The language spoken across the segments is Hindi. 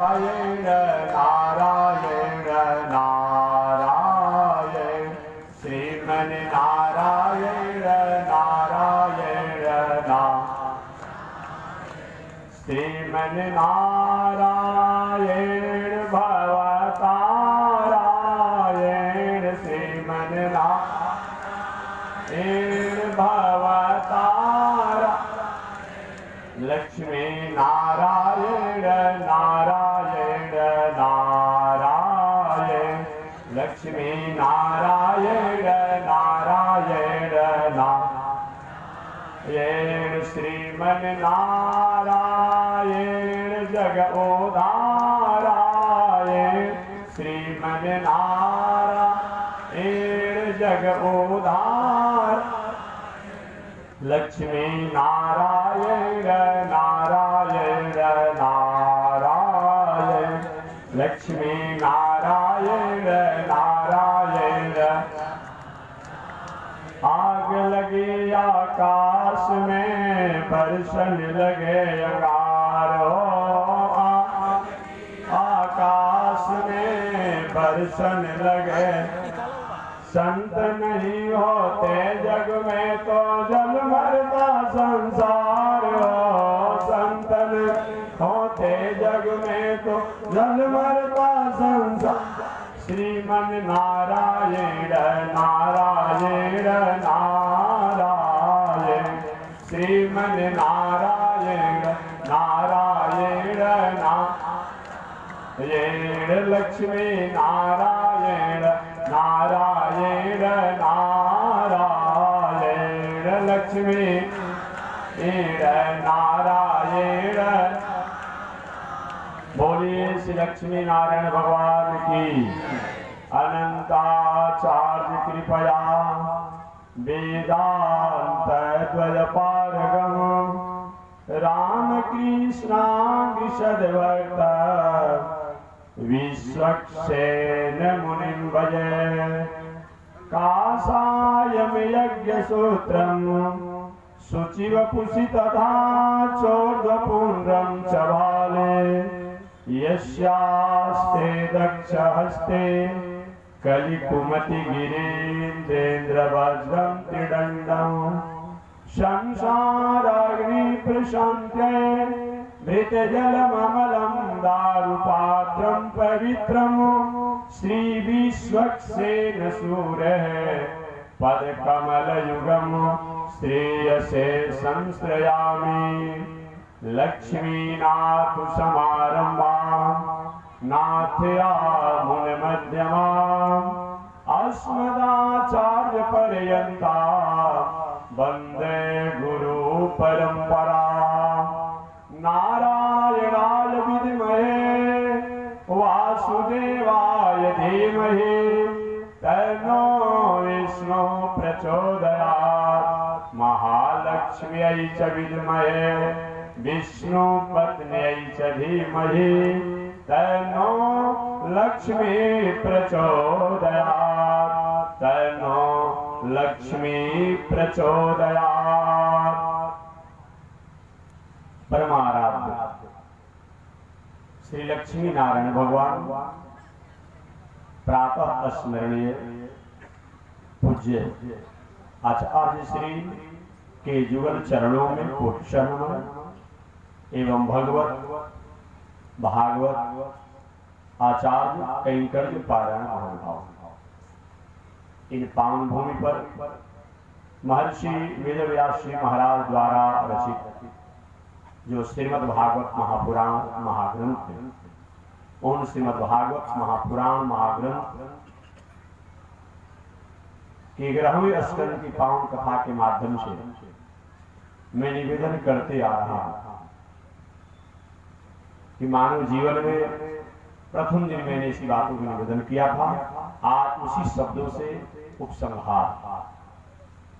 नारायण नारायण नारायण श्रीमन नारायण नारायण श्रीमन नारायण भवतारायण श्रीमन नारायण भवतारा लक्ष्मी नारायण नारायण नारायण लक्ष्मी नारायण नारायण नारायण श्रीमन नारायण जग उधारायण श्रीमन नारायण जग उधार लक्ष्मी नारायण नारायण नारायण लक्ष्मी नारायण नारायण आग लगी आकाश में बरसन लगे अंगार हो आकाश में बरसन लगे संत नहीं होते जग में तो जल मरता संसार हो संत नहीं होते जग में तो जल मरता संसार श्रीमन नारायण नारायण नारायण श्रीमन नारायण नारायण नारायण लक्ष्मी नारायण नारायण नारायण लक्ष्मी नारायण बोलिए श्री लक्ष्मी नारायण भगवान की अनंताचार्य कृपया वेदांत द्वयपारगम रामकृष्णा विशदवर्त विश्वक्सेन मुनिं भजे कासायं यज्ञसूत्रं शुचिवपुषि तथा चोर्ध्वपुण्ड्रं च बाले यस्यास्ते दक्षहस्ते कलिकुमतिगिरीन्द्रेन्द्रवज्रं त्रिदण्डं संसाराग्निप्रशान्त्यै मृतजलममलं दारुपात्रं पवित्रं श्रीविश्वक्सेन सूरः पदकमलयुगं श्रेयसे संश्रयामि लक्ष्मीनाथसमारम्भां नाथयामुनमध्यमाम् अस्मदाचार्यपर्यन्तां वन्दे गुरुपरम्पराम् नारायणाय विद्महे वासुदेवाय धीमहि तन्नो विष्णु प्रचोदयात् महालक्ष्म्यै च विद्महे विष्णुपत्न्यै च धीमहि तन्नो लक्ष्मी प्रचोदयात् तन्नो लक्ष्मी प्रचोदयात्। परमाराध्य श्री लक्ष्मी नारायण भगवान प्रातः स्मरणीय पूज्य आचार्य श्री के जुगल चरणों में कोटि शरण एवं भगवत भागवत आचार्य कैंकर्य पारायण महानुभाव इन पावन भूमि पर महर्षि वेदव्यास जी महाराज द्वारा रचित जो श्रीमद् भागवत महापुराण महाग्रंथ है उन श्रीमद् भागवत महापुराण महाग्रंथ के 11वें स्कंद की पावन कथा के माध्यम से मैं निवेदन करते आ रहा हूं कि मानव जीवन में प्रथम दिन मैंने इसी बातों का निवेदन किया था। आज उसी शब्दों से उपसंहार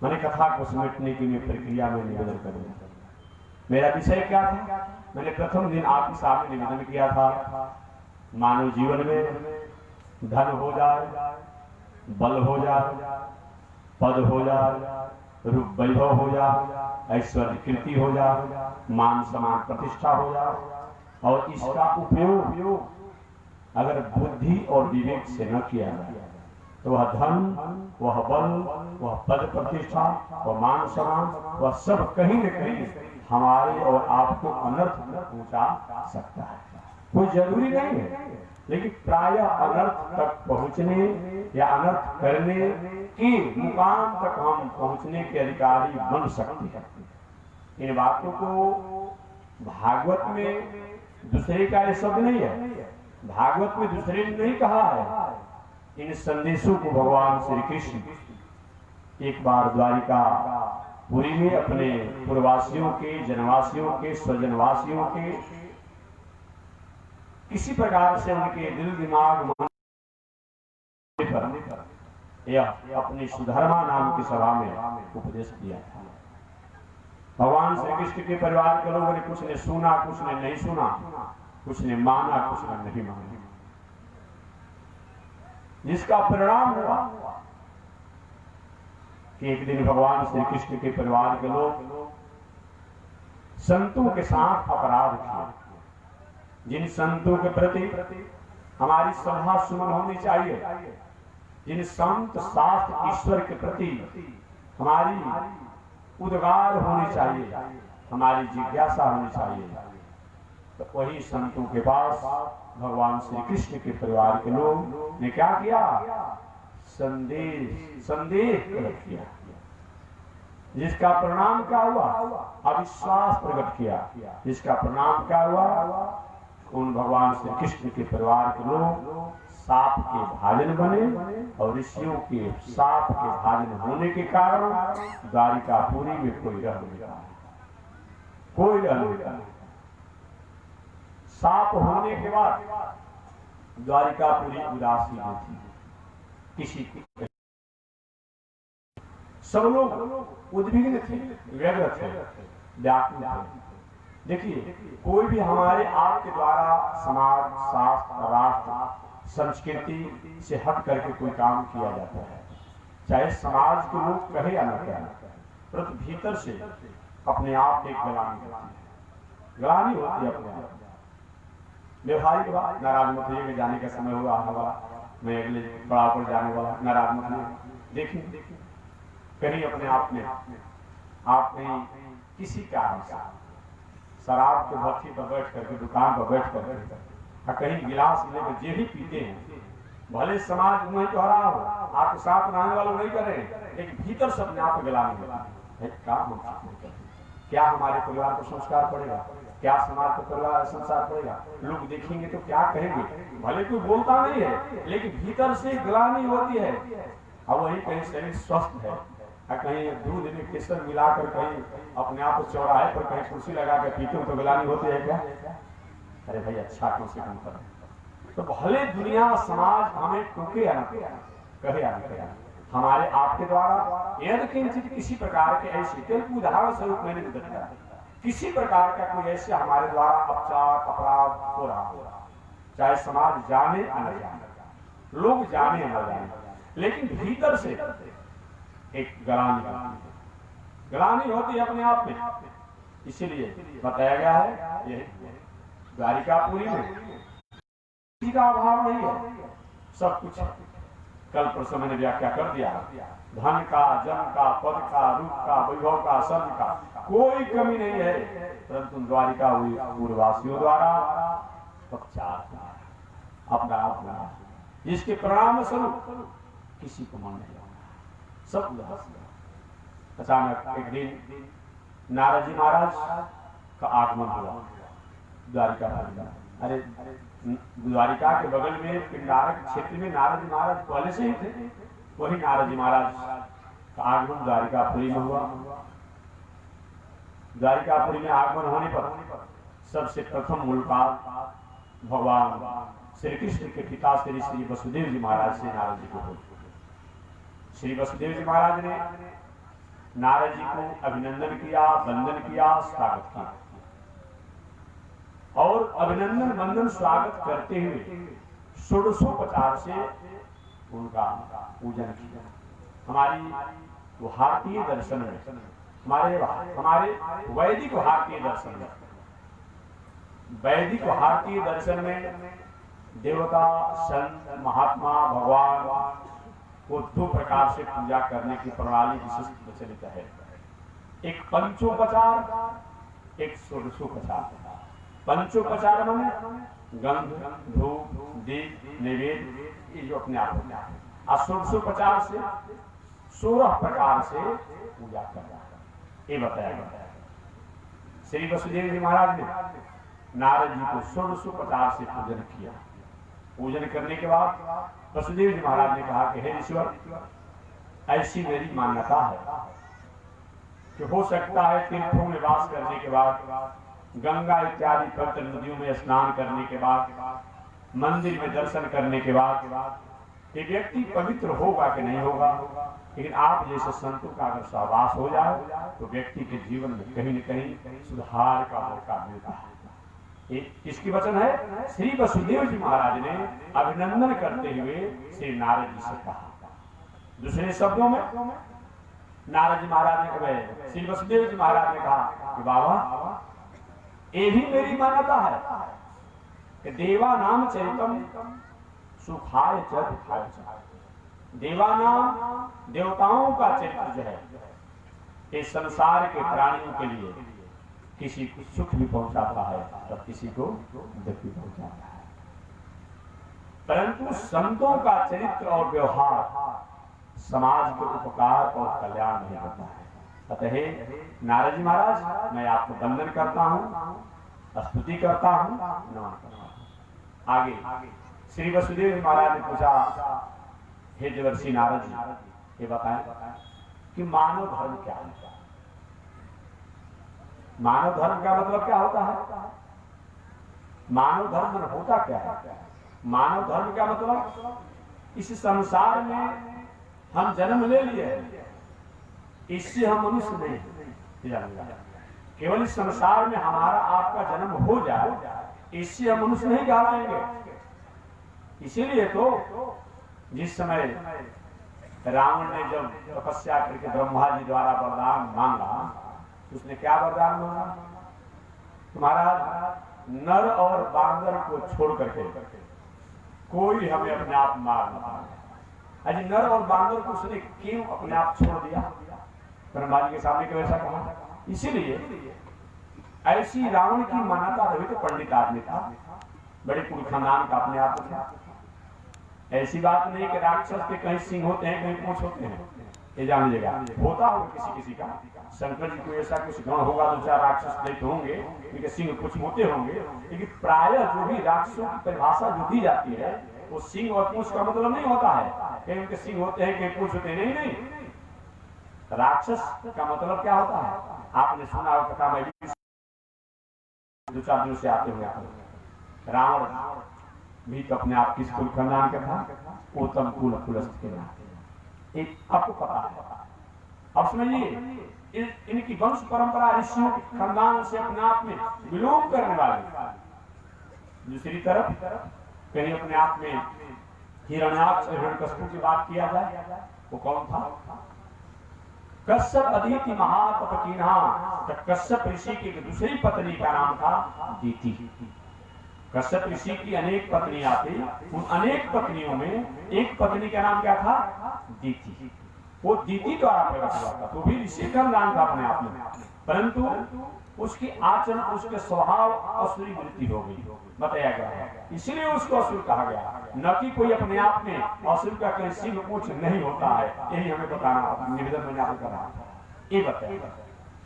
मैंने कथा को समेटने की मैं प्रक्रिया में निवेदन करूंगा। मेरा विषय क्या था? मैंने प्रथम दिन आपके सामने निवेदन किया था मानव जीवन में धन हो जाए, बल हो जाए, पद हो जाए, रूप वैभव हो जाए, ऐश्वर्य कीर्ति हो जाए, मान सम्मान प्रतिष्ठा हो जाए, और इसका उपयोग अगर बुद्धि और विवेक से न किया जाए तो वह धन, वह बल, वह पद प्रतिष्ठा, वह मान सम्मान, वह सब कहीं न कहीं हमारे और आपको अनर्थ पहुंचा सकता है। कोई जरूरी नहीं है, लेकिन प्रायः अनर्थ तक पहुंचने या अनर्थ करने की मुकाम तक हम पहुंचने के अधिकारी बन सकते हैं। इन बातों को भागवत में दूसरे का ये शब्द नहीं है, भागवत में दूसरे ने नहीं कहा है। इन संदेशों को भगवान श्री कृष्ण एक बार द्वारिका पुरी में अपने पूर्ववासियों के, जनवासियों के, स्वजनवासियों के किसी प्रकार से उनके दिल दिमाग पर यह अपनी सुधर्मा नाम की सभा में उपदेश दिया था। भगवान श्री कृष्ण के परिवार के लोगों ने कुछ ने सुना, कुछ ने नहीं सुना, कुछ ने माना, कुछ ने नहीं माना, जिसका परिणाम हुआ कि एक दिन भगवान श्री कृष्ण के परिवार के लोग संतों के साथ अपराध किया। जिन संतों के प्रति हमारी श्रद्धा सुमन होनी चाहिए, जिन संत शास्त्र ईश्वर के प्रति हमारी उद्गार होनी चाहिए, हमारी जिज्ञासा होनी चाहिए, तो वही संतों के पास भगवान श्री कृष्ण के परिवार के लोग ने क्या किया? संदेह प्रकट किया, जिसका परिणाम क्या हुआ? अविश्वास प्रकट किया, जिसका परिणाम क्या हुआ? उन भगवान श्री कृष्ण के परिवार के लोग साप के भाजन बने और ऋषियों के साप के भाजन होने के कारण द्वारिकापुरी में कोई रह नहीं रहा, कोई रह नहीं रहा। साप होने के बाद द्वारिकापुरी उदासी में थी, किसी की सब लोग उद्विग्न थे, व्यग्र थे, व्याकुल थे। देखिए, कोई भी हमारे आपके द्वारा समाज, शास्त्र, राष्ट्र, संस्कृति से हट करके कोई काम किया जाता है, चाहे समाज के लोग कहे या न कहे, परंतु भीतर से अपने आप एक ग्लानि होती है, ग्लानि होती है अपने आप। व्यवहारिक बात, नाराज मत होइए, जाने का समय हुआ हवा, मैं अगले पड़ाव पर जाने वाला, नाराज मत होइए। देखिए, कहीं अपने आप में आप कहीं किसी कारण से शराब के भट्टी पर बैठ करके, दुकान पर बैठ करके कहीं गिलास लेकर जे भी पीते हैं, भले समाज नहीं कह रहा हो, आपके साथ रहने वाले नहीं कर रहे हैं, लेकिन भीतर से अपने आप गिलाने लगा, क्या हमारे परिवार को संस्कार पड़ेगा? क्या समाज को परिवार संस्कार पड़ेगा? लोग देखेंगे तो क्या कहेंगे? भले कोई बोलता नहीं है, लेकिन भीतर से ग्लानि होती है। अब वही कहीं शरीर स्वस्थ है, कहीं दूध में केसर मिलाकर कहीं अपने आप चौराहे पर कहीं कुर्सी लगा के पीते हो तो ग्लानि होती है क्या? अरे भाई, अच्छा कम से कम करें। तो भले दुनिया समाज हमें टोके या न कहे या न कहे, हमारे आपके द्वारा यदि किंचित किसी प्रकार के ऐसे उदाहरण स्वरूप मैंने बताया, किसी प्रकार का कोई ऐसे हमारे द्वारा अपचार, अपराध हो रहा हो, चाहे समाज जाने या न जाने, लोग जाने या न जाने, लेकिन भीतर से एक ग्लानि होती है अपने आप में। इसीलिए बताया गया है ये द्वारिकापुरी में किसी का अभाव नहीं है, सब कुछ है। कल परसों मैंने व्याख्या कर दिया, धन का, जन का, पद का, रूप का, वैभव का, शब्द का कोई कमी नहीं है, परंतु द्वारिका पूर्ववासियों द्वारा पक्षात अपना आप हुआ, जिसके परिणाम स्वरूप किसी को मन नहीं, सब उदास। अचानक एक दिन नारद जी महाराज का आगमन हुआ द्वारिका। अरे, द्वारिका के बगल में पिंडारक क्षेत्र में नारद जी महाराज पहले से ही थे, वही नारद जी महाराज का आगमन द्वारिकापुरी में हुआ। द्वारिकापुरी में आगमन होने पर सबसे प्रथम मुलाकात भगवान श्री कृष्ण के पिता श्री श्री वसुदेव जी महाराज से नारद जी को हुई। श्री वसुदेव जी महाराज ने नारद जी को अभिनंदन किया, वंदन किया, स्वागत किया, और अभिनंदन, वंदन, स्वागत करते हुए षोडशोपचार से उनका पूजन किया। हमारी भारतीय दर्शन में, हमारे वैदिक भारतीय दर्शन में वैदिक भारतीय दर्शन में देवता, संत, महात्मा, भगवान को दो प्रकार से पूजा करने की प्रणाली विशिष्ट प्रचलित है। एक पंचोपचार, एक षोडशोपचार। पंचोपचार माने गंध, धूप, दीप, नैवेद्य, ये जो अपने आप होता है। और षोडशोपचार से 16 प्रकार से पूजा करना है, ये बताया गया। श्री वसुदेव जी महाराज ने नारद जी को षोडशोपचार से पूजन किया। पूजन करने के बाद वसुदेव जी महाराज ने कहा कि हे ईश्वर, ऐसी मेरी मान्यता है कि हो सकता है तीर्थों में वास करने के बाद, गंगा इत्यादि पवित्र नदियों में स्नान करने के बाद, मंदिर में दर्शन करने के बाद एक व्यक्ति पवित्र होगा कि नहीं होगा, लेकिन आप जैसे संतों का अगर सहवास हो जाए तो व्यक्ति के जीवन में कहीं न कहीं सुधार का मौका मिलता है। इसकी वचन है श्री वसुदेव जी महाराज ने अभिनंदन करते हुए श्री नारद जी से कहा। दूसरे शब्दों में नारद जी महाराज ने कहा, श्री वसुदेव जी महाराज ने कहा कि बाबा, ये भी मेरी मान्यता है कि देवा नाम चरितम सुखाय च दुखाय च। देवा नाम देवताओं का चरित्र जो है, इस संसार के प्राणियों के लिए किसी को सुख भी पहुंचाता है और किसी को दुख भी पहुंचाता है। परंतु संतों का चरित्र और व्यवहार समाज के उपकार और कल्याण नहीं होता है। अतः नारद जी महाराज, मैं आपको वंदन करता हूँ, स्तुति करता हूँ, नमन करता हूँ। आगे श्री वसुदेव जी महाराज ने पूछा, हे देवर्षि नारद जी, ये बताएं कि मानव धर्म क्या है? मानव धर्म का मतलब क्या होता है? मानव धर्म होता क्या है? मानव धर्म का मतलब, इस संसार में हम जन्म ले लिए, इससे हम मनुष्य नहीं जानेगा। केवल इस संसार में हमारा आपका जन्म हो जाए, इससे हम मनुष्य नहीं कहलाएंगे। इसीलिए तो जिस समय रावण ने जब तपस्या करके ब्रह्मा जी द्वारा वरदान मांगा, उसने क्या वरदान मांगा? तुम्हारा नर और बांदर को छोड़ करके कोई हमें अपने आप मार न पाए। अजी नर और बांदर को उसने क्यों अपने आप छोड़ दिया? ब्रह्मा जी के सामने क्यों ऐसा कहा? इसीलिए ऐसी रावण की मान्यता रही तो पंडित आदमी था, बड़े कुल खानदान का अपने आप था। ऐसी बात नहीं कि राक्षस के कहीं सिंह होते हैं, कहीं पूंछ होते हैं, ये जान लीजिएगा। होता होगा किसी किसी का, शंकर जी को ऐसा कुछ गुण होगा, 2-4 राक्षस दैत्य होंगे, इनके सिंह कुछ होते होंगे, लेकिन प्रायः जो भी राक्षसों की परिभाषा जो दी जाती है, वो सिंह और पूंछ का मतलब नहीं होता है कहीं उनके सिंह होते हैं, कहीं पूंछ होते हैं। नहीं, राक्षस का मतलब क्या होता है? आपने सुना होगा कथा में 2-4 दिन से आते हुए, रावण भी तो अपने आप किस कुल खानदान का था? उत्तम कुल कुलस्थ के नाते। आपको पता है। अब समझिए, इनकी वंश परंपरा ऋषियों के खानदान से अपने आप में विलोम करने वाले। दूसरी तरफ कहीं अपने आप में हिरण्याक्ष और हिरण्यकश्यप की बात किया जाए, वो कौन था? कश्यप अदिति महातपकीना। कश्यप ऋषि की दूसरी पत्नी का नाम था दीति। कश्यप ऋषि की अनेक पत्नियां थी, उन अनेक पत्नियों में एक पत्नी का नाम क्या था? दीति। वो दीति द्वारा प्रकट हुआ था, तो भी ऋषि खानदान था अपने आप में, परंतु उसकी आचरण, उसके स्वभाव असुरी वृत्ति हो गई, बताया गया है। इसीलिए उसको असुर कहा गया, न कि कोई अपने आप में असुर का कहीं सिंह पूंछ नहीं होता है। यही हमें बताना निवेदन मैंने आपको करा, ये बताया।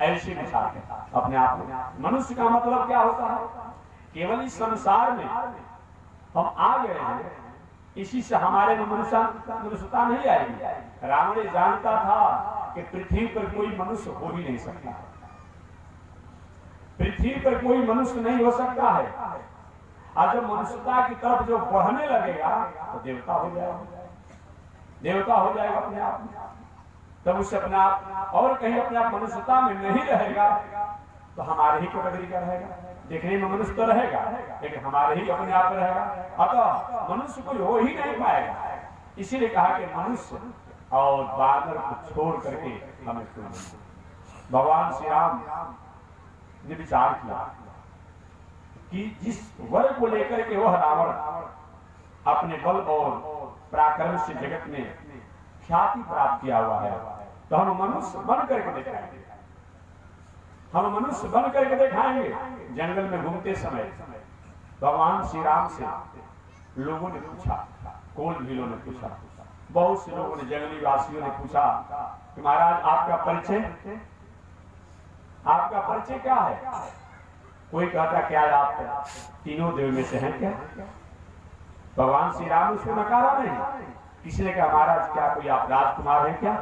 ऐसे विचार है अपने आप में। मनुष्य का मतलब क्या होता है? केवल इस संसार में हम आ गए हैं, इसी से हमारे में मनुष्यता नहीं आएगी। रावण जानता था कि पृथ्वी पर कोई मनुष्य हो ही नहीं सकता, पृथ्वी पर कोई मनुष्य नहीं हो सकता है। और जब मनुष्यता की तरफ जो बढ़ने लगेगा तो देवता हो जाएगा, देवता हो जाएगा अपने आप में। तब उससे अपने आप और कहीं अपने आप मनुष्यता में नहीं रहेगा तो हमारे ही कैटेगरी का रहेगा। देखने में मनुष्य तो रहेगा, लेकिन हमारे ही अपने आप रहेगा। अतः मनुष्य कोई हो ही नहीं पाएगा। इसीलिए कहा कि मनुष्य और बानर को छोड़ करके हमें कोई नहीं। भगवान श्री राम ने विचार किया कि जिस वर को लेकर के वह रावण अपने बल और पराक्रम से जगत में ख्याति प्राप्त किया हुआ है, तो हम मनुष्य बन करके दिखाएंगे, हम मनुष्य बन करके दिखाएंगे। जंगल में घूमते समय भगवान श्री राम से लोगों ने पूछा, कोल भीलों ने पूछा, बहुत से लोगों ने, जंगली वासियों ने पूछा कि महाराज आपका परिचय क्या है? कोई कहता क्या आप तीनों देव में से हैं क्या? भगवान श्री राम उसको नकारा नहीं। किसी ने कहा महाराज क्या कोई आप राजकुमार है क्या?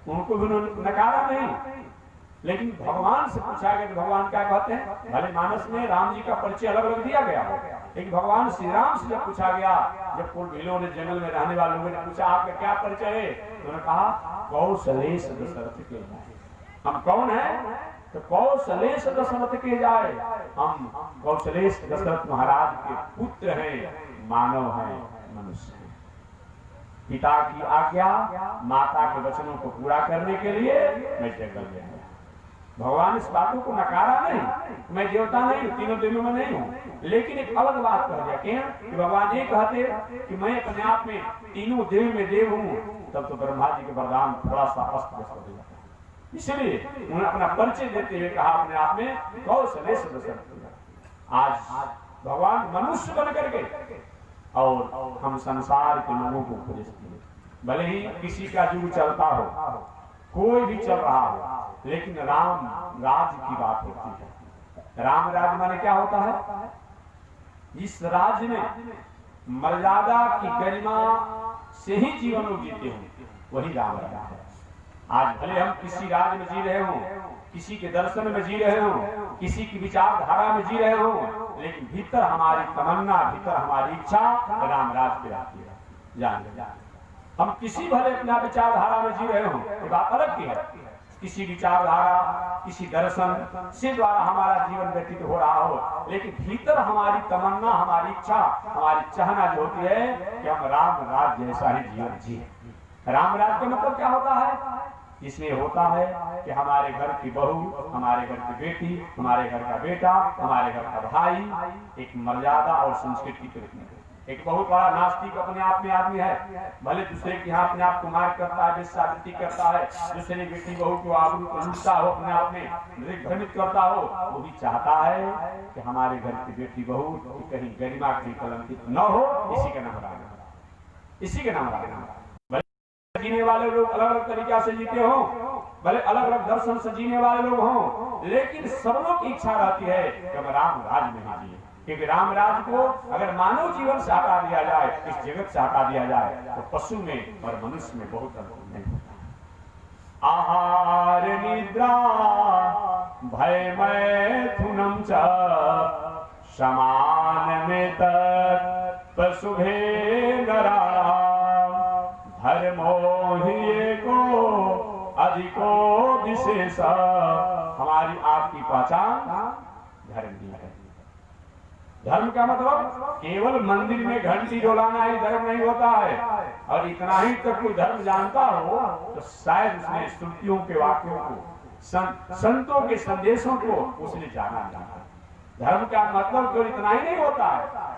उनको भी नकारा नहीं। लेकिन भगवान से पूछा गया तो भगवान क्या कहते हैं? भले मानस में राम जी का परिचय अलग अलग दिया गया हो, लेकिन भगवान श्री राम से जब पूछा गया, जब कुल भीलों ने, जंगल में रहने वाले लोगों ने पूछा आपका क्या परिचय है, तो उन्होंने कहा कौशलेश दशरथ के जाए। हम कौन है? तो कौशलेश दशरथ के जाए, हम कौशलेश दशरथ महाराज के पुत्र हैं, मानव हैं, मनुष्य हैं। पिता की आज्ञा, माता के वचनों को पूरा करने के लिए मैं जंगल में आया। भगवान इस बातों को नकारा नहीं, मैं देवता नहीं हूँ, तीनों देवों में नहीं हूँ, लेकिन एक अलग बात कह दिया क्या कि भगवान ये कहते कि मैं अपने आप में तीनों देव में देव हूँ, तब तो ब्रह्मा जी के वरदान थोड़ा सा अस्त व्यस्त हो जाता है। इसलिए उन्होंने अपना परिचय देते हुए कहा अपने आप में कौशलेश दशरथ। आज भगवान मनुष्य बन करके और हम संसार के लोगों को उपदेश दिए। भले ही किसी का युग चलता हो, कोई भी चल रहा हो, लेकिन राम राज की बात होती है। राम राज माने क्या होता है? जिस राज्य में मर्यादा की गरिमा से ही जीवन को जीते हो, वही राम राज है। आज भले हम किसी राज्य में जी रहे हो, किसी के दर्शन में जी रहे हो, किसी की विचारधारा में जी रहे हो, लेकिन भीतर हमारी तमन्ना, भीतर हमारी इच्छा राम राज पे आती है। जान हम किसी भले अपना विचारधारा में जी रहे हो, ये बात अलग की है। किसी विचारधारा, किसी दर्शन से द्वारा हमारा जीवन व्यतीत हो रहा हो, लेकिन भीतर हमारी तमन्ना, हमारी इच्छा, हमारी चाहना जो होती है कि हम राम राज जैसा ही जीवन जिए। राम राज का मतलब क्या होता है? इसलिए होता है कि हमारे घर की बहू, हमारे घर की बेटी, हमारे घर का बेटा, हमारे घर का भाई एक मर्यादा और संस्कृति के रूप में। एक बहुत बड़ा नास्तिक अपने आप में आदमी है, भले दूसरे के यहाँ अपने आप को मार करता है, वेश्यावृत्ति करता है, दूसरे बेटी बहू को आबरू को लूटता हो, अपने आप में भ्रमित करता हो, वो भी चाहता है कि हमारे घर की बेटी बहू कहीं गरिमा की कलंकित न हो। इसी का नाम राम, इसी के नाम राम। जीने वाले लोग अलग अलग तरीका से जीते हो, भले अलग अलग दर्शन से जीने वाले लोग हों, लेकिन सब लोग की इच्छा रहती है कि हम राम राज में ही जिए। क्योंकि राम राज को अगर मानव जीवन से हटा दिया जाए, इस जगत से हटा दिया जाए, तो पशु में और मनुष्य में बहुत अंतर नहीं होता। आहार निद्रा भय मैथुनम च समान में पशुभे नरा धर्मो ही को अधिको विशेष। हमारी आपकी पहचान धर्म ही है। धर्म का मतलब केवल मंदिर में घंटी डोलाना ही धर्म नहीं होता है, और इतना ही तक कोई धर्म जानता हो तो शायद उसने स्तुतियों के वाक्यों को, संतों के संदेशों को उसने जाना जाता है। धर्म का मतलब केवल इतना ही नहीं होता है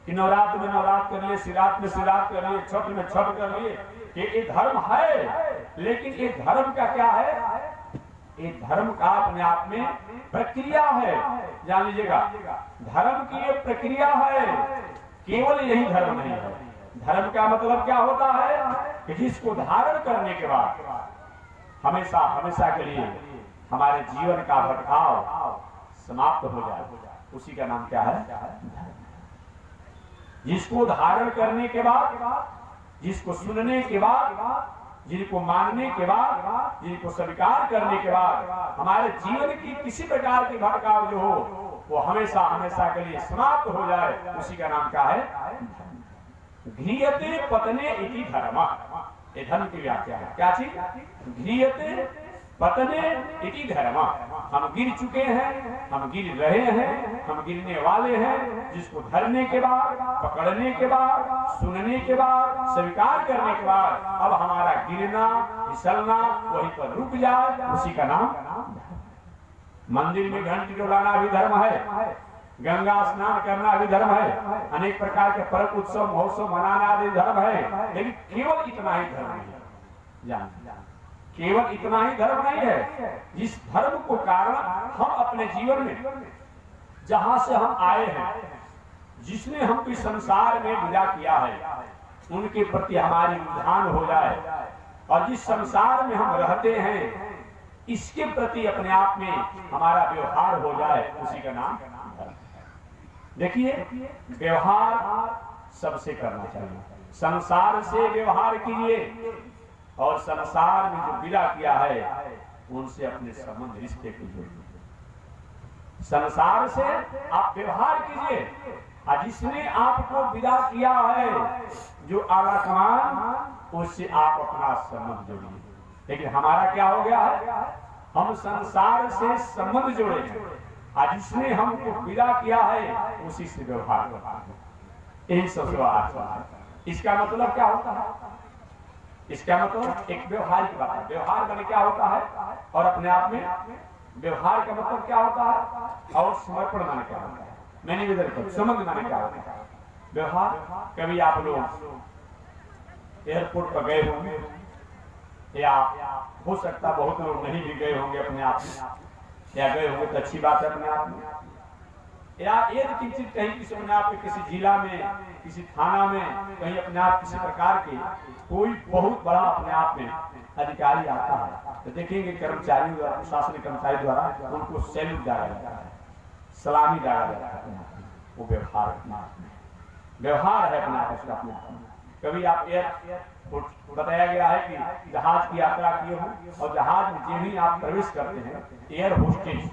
कि नवरात्र में नवरात्र कर लिए, शिवरात्र में शिवरात्र कर लिए, छठ में छठ कर लिए। ये धर्म है, लेकिन ये धर्म का क्या है? ये धर्म का अपने आप में प्रक्रिया है। जान लीजिएगा, धर्म की ये प्रक्रिया है, केवल यही धर्म नहीं है। धर्म का मतलब क्या होता है कि जिसको धारण करने के बाद हमेशा हमेशा के लिए हमारे जीवन का भटकाव समाप्त हो जाए, उसी का नाम क्या है? जिसको धारण करने के बाद, जिसको सुनने के बाद, जिनको मानने के बाद, जिनको स्वीकार करने के बाद हमारे जीवन की किसी प्रकार की भटकाव जो हो वो हमेशा हमेशा के लिए समाप्त हो जाए, उसी का नाम क्या है? घ्रियते पतने इति धर्म। ये धर्म की व्याख्या है। क्या चीज? घ्रियते पतने इति धर्म। हम गिर चुके हैं, हम गिर रहे हैं, हम गिरने वाले हैं। जिसको धरने के बाद, पकड़ने के बाद, सुनने के बाद, स्वीकार करने के बाद अब हमारा गिरना, फिसलना वहीं पर रुक जाए, उसी का नाम। मंदिर में घंटी डोलाना भी धर्म है, गंगा स्नान करना भी धर्म है, अनेक प्रकार के पर्व उत्सव महोत्सव मनाना आदि धर्म है, लेकिन केवल इतना ही धर्म नहीं है। केवल इतना ही धर्म नहीं है। जिस धर्म को कारण हम अपने जीवन में जहां से हम आए हैं, जिसने हमको इस संसार में विदा किया है, उनके प्रति हमारी रुझान हो जाए, और जिस संसार में हम रहते हैं इसके प्रति अपने आप में हमारा व्यवहार हो जाए, उसी का नाम धर्म। देखिए, व्यवहार सबसे करना चाहिए। संसार से व्यवहार कीजिए, और संसार में जो विदा किया है उनसे अपने संबंध रिश्ते को जोड़िए। संसार से आप व्यवहार कीजिए, और जिसने आपको विदा किया है, जो आवाकमान, उससे आप अपना संबंध जोड़िए। लेकिन हमारा क्या हो गया है, हम संसार से संबंध जोड़े हैं, और जिसने हमको विदा किया है उसी से व्यवहार करते हैं। यही सबसे इसका मतलब क्या होता है? इसका मतलब एक व्यवहार की बात है। व्यवहार माने क्या होता है, और अपने आप में व्यवहार का मतलब क्या होता है, और समर्पण माने क्या होता है, मैं निवेदन करूं, संबंध माने क्या होता है। व्यवहार, कभी आप लोग एयरपोर्ट पर गए होंगे, या हो सकता बहुत लोग नहीं भी गए होंगे अपने आप में, या गए होंगे तो अच्छी बात है अपने आप में, या एक चीज कहीं किसी अपने आप किसी जिला में, किसी थाना में, कहीं अपने आप किसी प्रकार के कोई बहुत बड़ा अपने आप में अधिकारी आता है, तो देखेंगे कर्मचारी द्वारा, प्रशासनिक कर्मचारी द्वारा उनको सैल्यूट डाला जाता है, सलामी डाला जाता है। वो व्यवहार व्यवहार है अपने आप में। कभी आप एयरपोर्ट बताया गया है कि जहाज की यात्रा किए हो, और जहाज में जो ही आप प्रवेश करते हैं, एयर होस्टेज,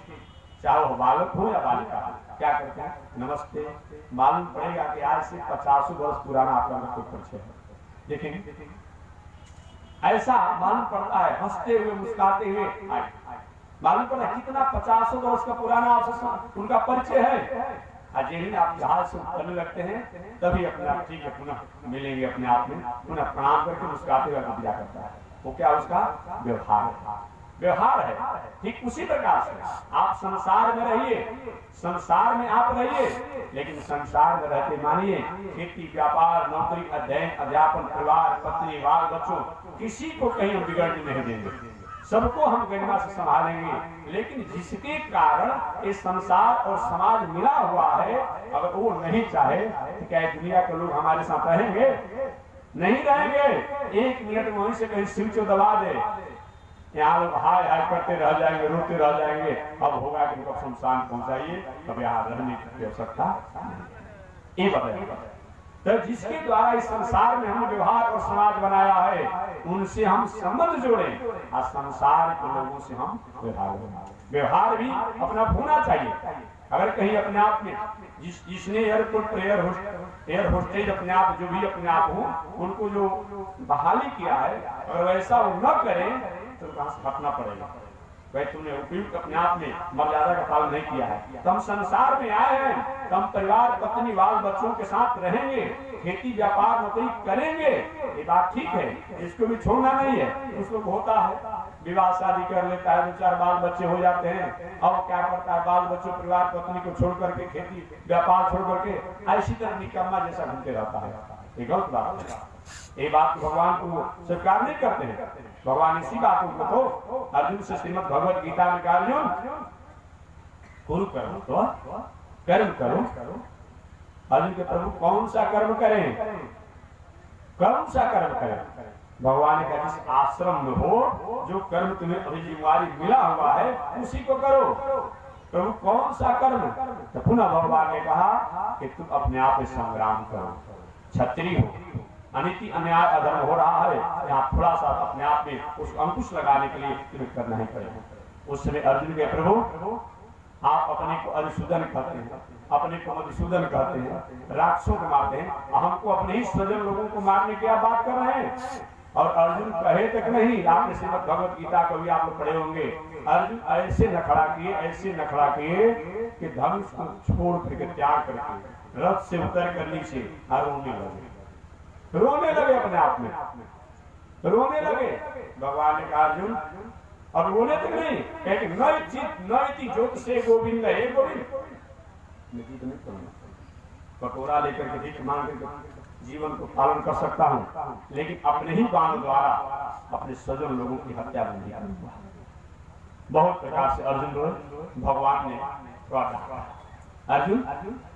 चाहे वो बालक हो या बालिका, क्या करते हैं, नमस्ते। मालूम पड़ेगा कि आज से 50 वर्ष पुराना आपका कोई परिचय है। देखेंगे ऐसा मालूम पड़ता है, हंसते हुए मुस्कुराते हुए मालूम पड़ता है कितना 50 वर्ष का पुराना आपसे उनका परिचय है। आज आप जहाज से उतरने लगते हैं, तभी अपने आप ठीक है, पुनः मिलेंगे अपने आप में, पुनः प्रणाम करके मुस्कुराते हुए विदा करता है। वो क्या, उसका व्यवहार है। व्यवहार है। ठीक उसी प्रकार से आप संसार में रहिए, संसार में आप रहिए, लेकिन संसार में रहते मानिए खेती, व्यापार, नौकरी, अध्ययन, अध्यापन, परिवार, पत्नी, बाल बच्चों, किसी को कहीं हम बिगड़ने नहीं देंगे, सबको हम गरिमा से संभालेंगे। लेकिन जिसके कारण ये संसार और समाज मिला हुआ है, अगर वो नहीं चाहे तो क्या दुनिया के लोग हमारे साथ रहेंगे? नहीं रहेंगे। 1 मिनट में वहीं से कहीं स्विच दबा दे, यहाँ लोग हाय हाय करते रह जाएंगे, रोते रह जाएंगे। अब होगा कि उनको शमशान पहुंचाइए, तब यहाँ रहने की आवश्यकता ये बताइए। तो जिसके द्वारा इस संसार में हम व्यवहार और समाज बनाया है, उनसे हम संबंध जोड़े, और संसार के लोगों से हम व्यवहार भी अपना होना चाहिए। अगर कहीं अपने आप में जिसने एयरपोर्ट पर एयर होस्टेज अपने आप जो भी अपने आप हो, उनको जो बहाली किया है, अगर वैसा वो न करें तो कहां से हटना पड़ेगा। भाई तुमने उपयुक्त अपने आप में मर्यादा का पालन नहीं किया है। तो हम संसार में आए हैं, तो हम परिवार, पत्नी, बाल बच्चों के साथ रहेंगे, खेती, व्यापार, नौकरी करेंगे, ये बात ठीक है, इसको भी छोड़ना नहीं है। उसको होता है विवाह शादी कर लेता है, 2-4 बाल बच्चे हो जाते हैं, और क्या करता है, बाल बच्चों, परिवार, पत्नी को छोड़ करके, खेती व्यापार छोड़ करके ऐसी तरह निकम्मा जैसा घूमते रहता है। ये गलत बात है। ये बात भगवान को स्वीकार नहीं करते हैं। भगवान इसी बात को तो अर्जुन से श्रीमद् भगवत गीता में कहा, अर्जुन कुरु कर्म तो कर्म करो। अर्जुन के प्रभु कौन सा कर्म करें, कौन सा कर्म करें? भगवान ने कहा जिस आश्रम में हो, जो कर्म तुम्हें अभी जिम्मेवारी मिला हुआ है, उसी को करो। प्रभु कौन सा कर्म? तो पुनः भगवान ने कहा कि तुम अपने आप में संग्राम करो, क्षत्रिय हो, अनिति अन्याय अधर्म हो रहा है, यहाँ थोड़ा सा अपने आप में उस अंकुश लगाने के लिए तुम्हें करना ही पड़ेगा। उस समय अर्जुन के प्रभु आप अपने को अधिसूदन कहते हैं, अपने को मधुसूदन कहते हैं, राक्षसों को मारते हैं, हमको अपने ही स्वजन लोगों को मारने की आप बात कर रहे हैं। और अर्जुन कहे तक नहीं, आपने श्रीमद् भगवत गीता को भी आप लोग पढ़े होंगे, अर्जुन ऐसे नखड़ा किए, ऐसे नखड़ा किए कि धनुष को छोड़ करके, त्याग करके रथ से उतर कर नीचे रोने लगे, रोने लगे, अपने आप में रोने लगे। भगवान ने कहा अर्जुन अब रोने तक नहीं, नैति ज्योत से गोविंद, हे गोविंद मैं जीत नहीं करूंगा। कटोरा लेकर के भीख मांग के जीवन को पालन कर सकता हूँ, लेकिन अपने ही बाण द्वारा अपने स्वजन लोगों की हत्या नहीं करूंगा। बहुत प्रकार से अर्जुन को भगवान ने कहा। अर्जुन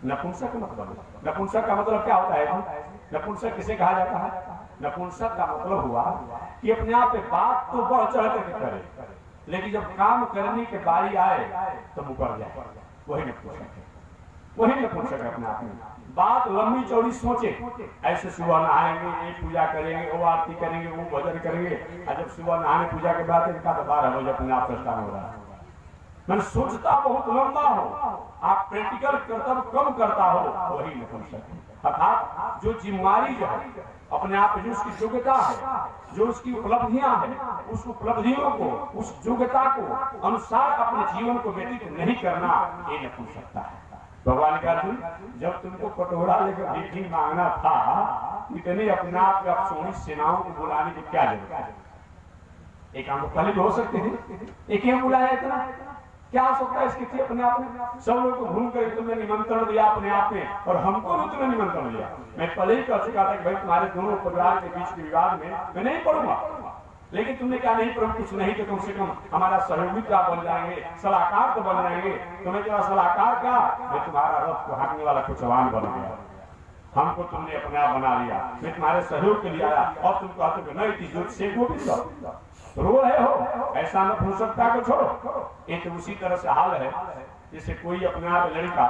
नपुंसक का मतलब, नपुंसक का मतलब क्या होता है? नपुंसक किसे कहा जाता है? नपुंसक का मतलब हुआ कि अपने आप पे बात तो बढ़ चढ़ करके करे, लेकिन जब काम करने की बारी आए तो मुकर जाए, वही नपुंसक है। वही नपुंसक है अपने आप में। बात लंबी चौड़ी सोचे, ऐसे सुबह नहाएंगे, ये पूजा करेंगे, वो आरती करेंगे, वो भजन करेंगे, और जब सुबह नहाने पूजा के बाद इनका तो 12 बजे अपने आप प्रस्थान हो रहा है। मैंने सोचता बहुत लंबा हो, आप प्रैक्टिकल कर्तव्य कम करता हो, वही नपुंसक है। अर्थात जो जिम्मेदारी जो है अपने आप जो उसकी योग्यता है, जो उसकी उपलब्धियां हैं, उस उपलब्धियों को, उस योग्यता को अनुसार अपने जीवन को व्यतीत नहीं करना, ये नपुंसकता है। भगवान का अर्जुन, जब तुमको कटोरा लेकर भीख मांगना था, इतने अपने आप के सोनी सेनाओं को बुलाने की क्या जरूरत है? एक काम तो पहले भी हो सकते थे, एक ही बुलाया इतना क्या हो सकता है? इसकी थी अपने आप में सब लोग को घूम कर तुमने निमंत्रण दिया अपने आप में, और हमको भी तुमने निमंत्रण दिया। मैं पहले ही कह चुका था कि भाई तुम्हारे दोनों परिवार के बीच के विवाद में मैं नहीं पढ़ूंगा, लेकिन तुमने क्या नहीं पढ़, कुछ नहीं तो कम से कम हमारा सहयोगी क्या बन जाएंगे, सलाहकार तो बन जाएंगे। तुम्हें क्या सलाहकार का, मैं तुम्हारा रथ को हाँकने वाला कुचवान बन गया। हमको तुमने अपने आप बना लिया, मैं तुम्हारे सहयोग के लिए आया, और तुम कहते हो नहीं जो से वो भी रो रहे हो, ऐसा नपुंसकता को छोड़ो। ये तो उसी तरह से हाल है जैसे कोई अपने आप लड़का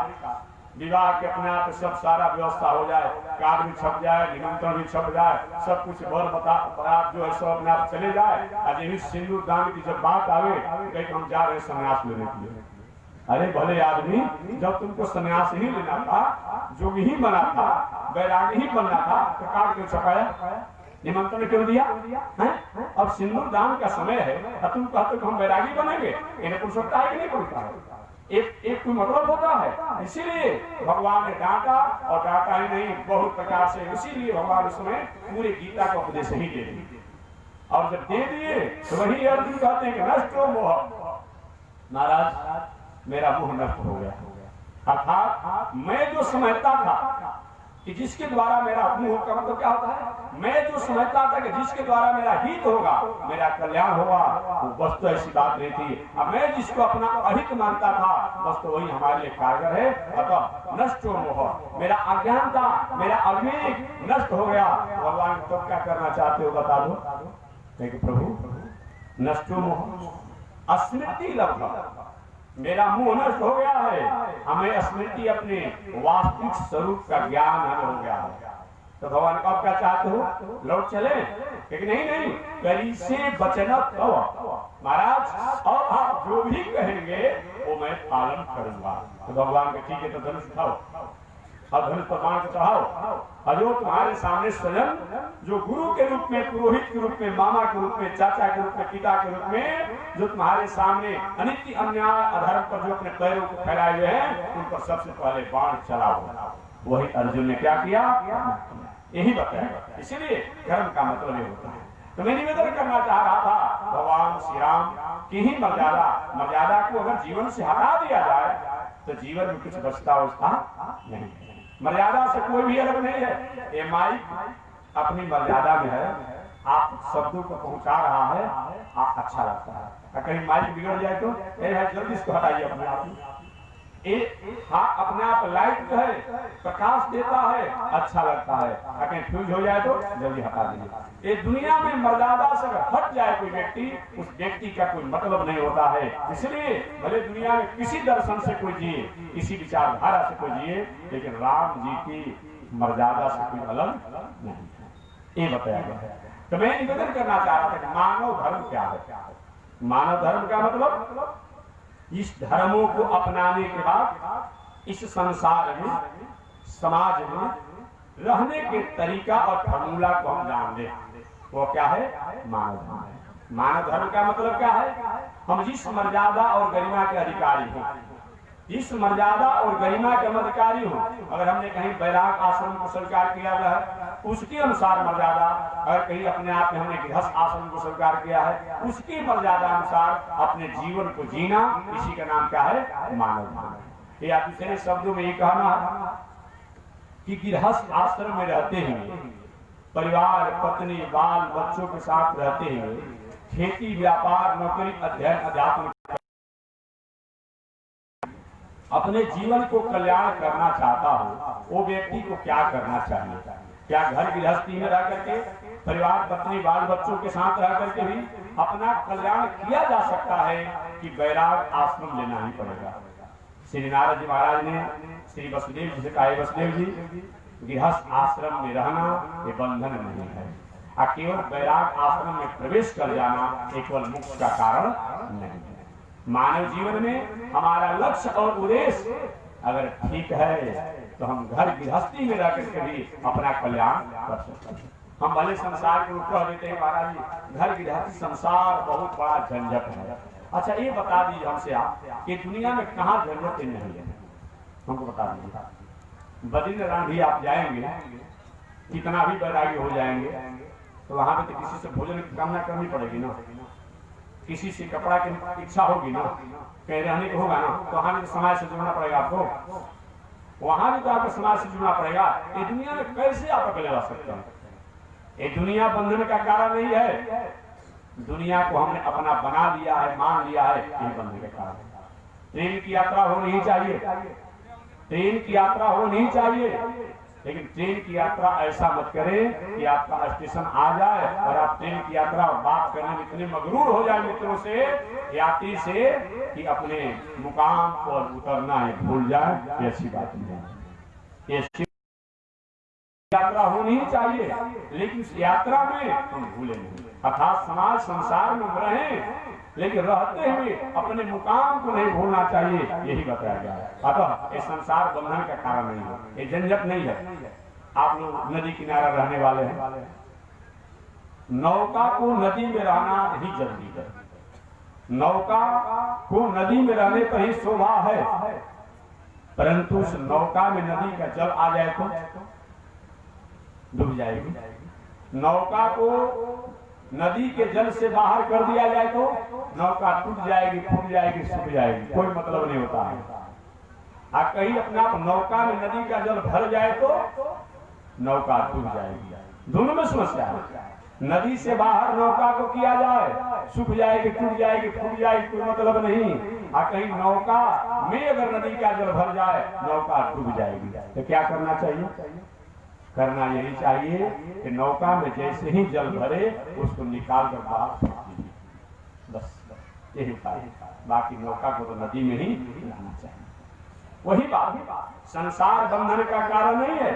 विवाह के अपने आप सब सारा व्यवस्था हो जाए, कार्ड भी छप जाए, निमंत्रण भी छप जाए, सब कुछ बर बारात जो है सब अपने आप चले जाए, और यही सिंदूर दान की जब बात आवे कहीं हम जा रहे संन्यास लेने के लिए। अरे भले आदमी, जब तुमको संन्यास ही लेना था, जोगी ही बना था, बैरागी ही बनना था, तो कार्ड क्यों छपाया, निमंत्रण क्यों दिया है? अब सिंदूर दान का समय है और तुम कहते हो हम बैरागी बनेंगे, इन्हें पुरुषोत्ता है कि नहीं पुरुषता है? एक कोई मतलब होता है। इसीलिए भगवान ने डांटा, और डांटा ही नहीं बहुत प्रकार से, इसीलिए भगवान उसमें पूरे गीता का उपदेश ही दे दिए। और जब दे दिए तो वही अर्जुन कहते हैं कि नष्ट हो मोह, महाराज मेरा मोह नष्ट हो गया। अर्थात मैं जो समझता था कि जिसके द्वारा मेरा मोह का मतलब क्या होता है, मैं जो समझता था कि जिसके द्वारा मेरा हित होगा, मेरा कल्याण होगा, वो बस तो ऐसी बात नहीं थी। अब मैं जिसको अपना अहित मानता था, बस तो वही हमारे लिए कारगर है। अतः नष्ट हो मोह, मेरा अज्ञानता, मेरा अविवेक नष्ट हो गया। भगवान तो क्या करना चाहते हो बता दो। लेकिन प्रभु नष्ट हो मोह स्मृति लब्ध, मेरा मुंह नष्ट हो गया है, हमें स्मृति अपने वास्तविक स्वरूप का ज्ञान हमें हो गया है। तो भगवान को आप क्या चाहते हो, लौट चले? लेकिन नहीं, करी से बचना तो महाराज, और आप जो भी कहेंगे वो मैं पालन करूंगा। तो भगवान के ठीक है, तो धनुष उठाओ और धनुष पर बाण चढ़ाओ, और जो तुम्हारे सामने स्वयं जो गुरु के रूप में, पुरोहित के रूप में, मामा के रूप में, चाचा के रूप में, पिता के रूप में जो तुम्हारे सामने अनित्य अन्याय अधर्म पर जो अपने पैरों को फैलाए हुए हैं, उन पर सबसे पहले बाण चलाओ। वही अर्जुन ने क्या किया, यही बताया। इसीलिए धर्म का मतलब ये होता है। तो मैं निवेदन करना चाह रहा था, भगवान श्री राम की ही मर्यादा को अगर जीवन से हटा दिया जाए तो जीवन में कुछ बचता उचता नहीं। मर्यादा से कोई भी अलग नहीं है। ये माइक अपनी मर्यादा में है, आप शब्दों को पहुंचा रहा है, आप अच्छा लगता है। कहीं माइक बिगड़ जाए तो जल्दी इसको हटाइए अपने आप ही। हाँ, अपने आप लाइट जो है प्रकाश देता है, अच्छा लगता है, अगर फ्यूज हो जाए तो जल्दी हटा दीजिए। ये दुनिया में मर्यादा से हट जाए कोई व्यक्ति, उस व्यक्ति का कोई मतलब नहीं होता है। इसलिए भले दुनिया में किसी दर्शन से कोई जिए, किसी विचारधारा से कोई जिए, लेकिन राम जी की मर्यादा से कोई अलग नहीं है, ये बताया गया है। तो मैं निवेदन करना चाह रहा था कि मानव धर्म क्या है। मानव धर्म का मतलब इस धर्मों को अपनाने के बाद इस संसार में, समाज में रहने के तरीका और फॉर्मूला को हम जान लें, वो क्या है, मानव धर्म। मानव धर्म का मतलब क्या है, हम जिस मर्यादा और गरिमा के अधिकारी हैं, जिस मर्यादा और गरिमा के अधिकारी हो, अगर हमने कहीं बैराग आश्रम को स्वीकार किया है उसके अनुसार मर्यादा, अगर कहीं अपने आप में हमने गृहस्थ आश्रम को स्वीकार किया है उसकी मर्यादा अनुसार अपने जीवन को जीना, इसी का नाम क्या है, मानव धर्म। या दूसरे शब्दों में ये कहना कि गृहस्थ आश्रम में रहते हुए, परिवार, पत्नी, बाल बच्चों के साथ रहते हुए, खेती, व्यापार, नौकरी, अध्ययन, अध्यात्म, अपने जीवन को कल्याण करना चाहता हो, वो व्यक्ति को क्या करना चाहिए? क्या घर गृहस्थी में रह करके, परिवार, पत्नी, बाल बच्चों के साथ रह करके भी अपना कल्याण किया जा सकता है कि वैराग आश्रम लेना ही पड़ेगा? श्री नारद जी महाराज ने श्री वसुदेव जी से कहा, वसुदेव जी, गृहस्थ आश्रम में रहना ये बंधन नहीं है, केवल वैराग आश्रम में प्रवेश कर जाना केवल मोक्ष का कारण नहीं है। मानव जीवन में हमारा लक्ष्य और उद्देश्य अगर ठीक है तो हम घर गृहस्थी में रह करके भी अपना कल्याण कर सकते हैं। हम भले संसार को कह देते हैं महाराज जी, घर गृहस्थी संसार बहुत बड़ा झंझट है। अच्छा ये बता दीजिए हमसे आप कि दुनिया में कहाँ झंझट नहीं है, हमको बता दीजिए। बद्रीनाथ भी आप जाएंगे, कितना भी बैरागी हो जाएंगे, तो वहां पे तो किसी से भोजन की कामना करनी पड़ेगी ना, किसी से कपड़ा की इच्छा होगी ना, कहीं रहने को होगा ना, तो वहां भी समाज से जुड़ना पड़ेगा आपको, वहां भी तो आपको समाज से जुड़ना पड़ेगा। ये दुनिया में कैसे आप अकेले रह सकते हैं? ये दुनिया बंधन का कारण नहीं है, दुनिया को हमने अपना बना लिया है, मान लिया है, ये बंधन का कारण है। ट्रेन की यात्रा होनी चाहिए, ट्रेन की यात्रा होनी चाहिए, लेकिन ट्रेन की यात्रा ऐसा मत करें कि आपका स्टेशन आ जाए और आप ट्रेन की यात्रा बात करने में इतने मगरूर हो जाए मित्रों से, यात्री से, कि अपने मुकाम पर उतरना ही भूल जाए। ये अच्छी बात नहीं है। ये यात्रा होनी चाहिए, लेकिन इस यात्रा में हम भूले नहीं, अर्थात समाज संसार में रहें, लेकिन रहते हुए अपने मुकाम को नहीं भूलना चाहिए, यही बताया गया है। अतः ये संसार बंधन का कारण नहीं है, ये झंझट नहीं है। आप लोग नदी किनारे रहने वाले हैं, नौका को नदी में रहना ही जरूरी है, नौका को नदी में रहने पर ही शोभा है, परंतु उस नौका में नदी का जल आ जाए तो डूब जाएगी। नौका को नदी के जल से बाहर कर दिया जाए तो नौका टूट जाएगी, फूट जाएगी, सूख जाएगी, कोई मतलब नहीं होता है। कहीं अपना नौका में नदी का जल भर जाए तो नौका डूब जाएगी। दोनों में समस्या है। नदी से बाहर नौका को किया जाए, सूख जाएगी, टूट जाएगी, फूट जाएगी, कोई मतलब नहीं। कहीं नौका में अगर नदी का जल भर जाए, नौका डूब जाएगी। तो क्या करना चाहिए? करना यही चाहिए कि नौका में जैसे ही जल भरे उसको निकाल कर बाहर फेंक दीजिए, बस यही उपाय। बाकी नौका को तो नदी में ही रहना चाहिए। वही बात, संसार बंधन का कारण नहीं है,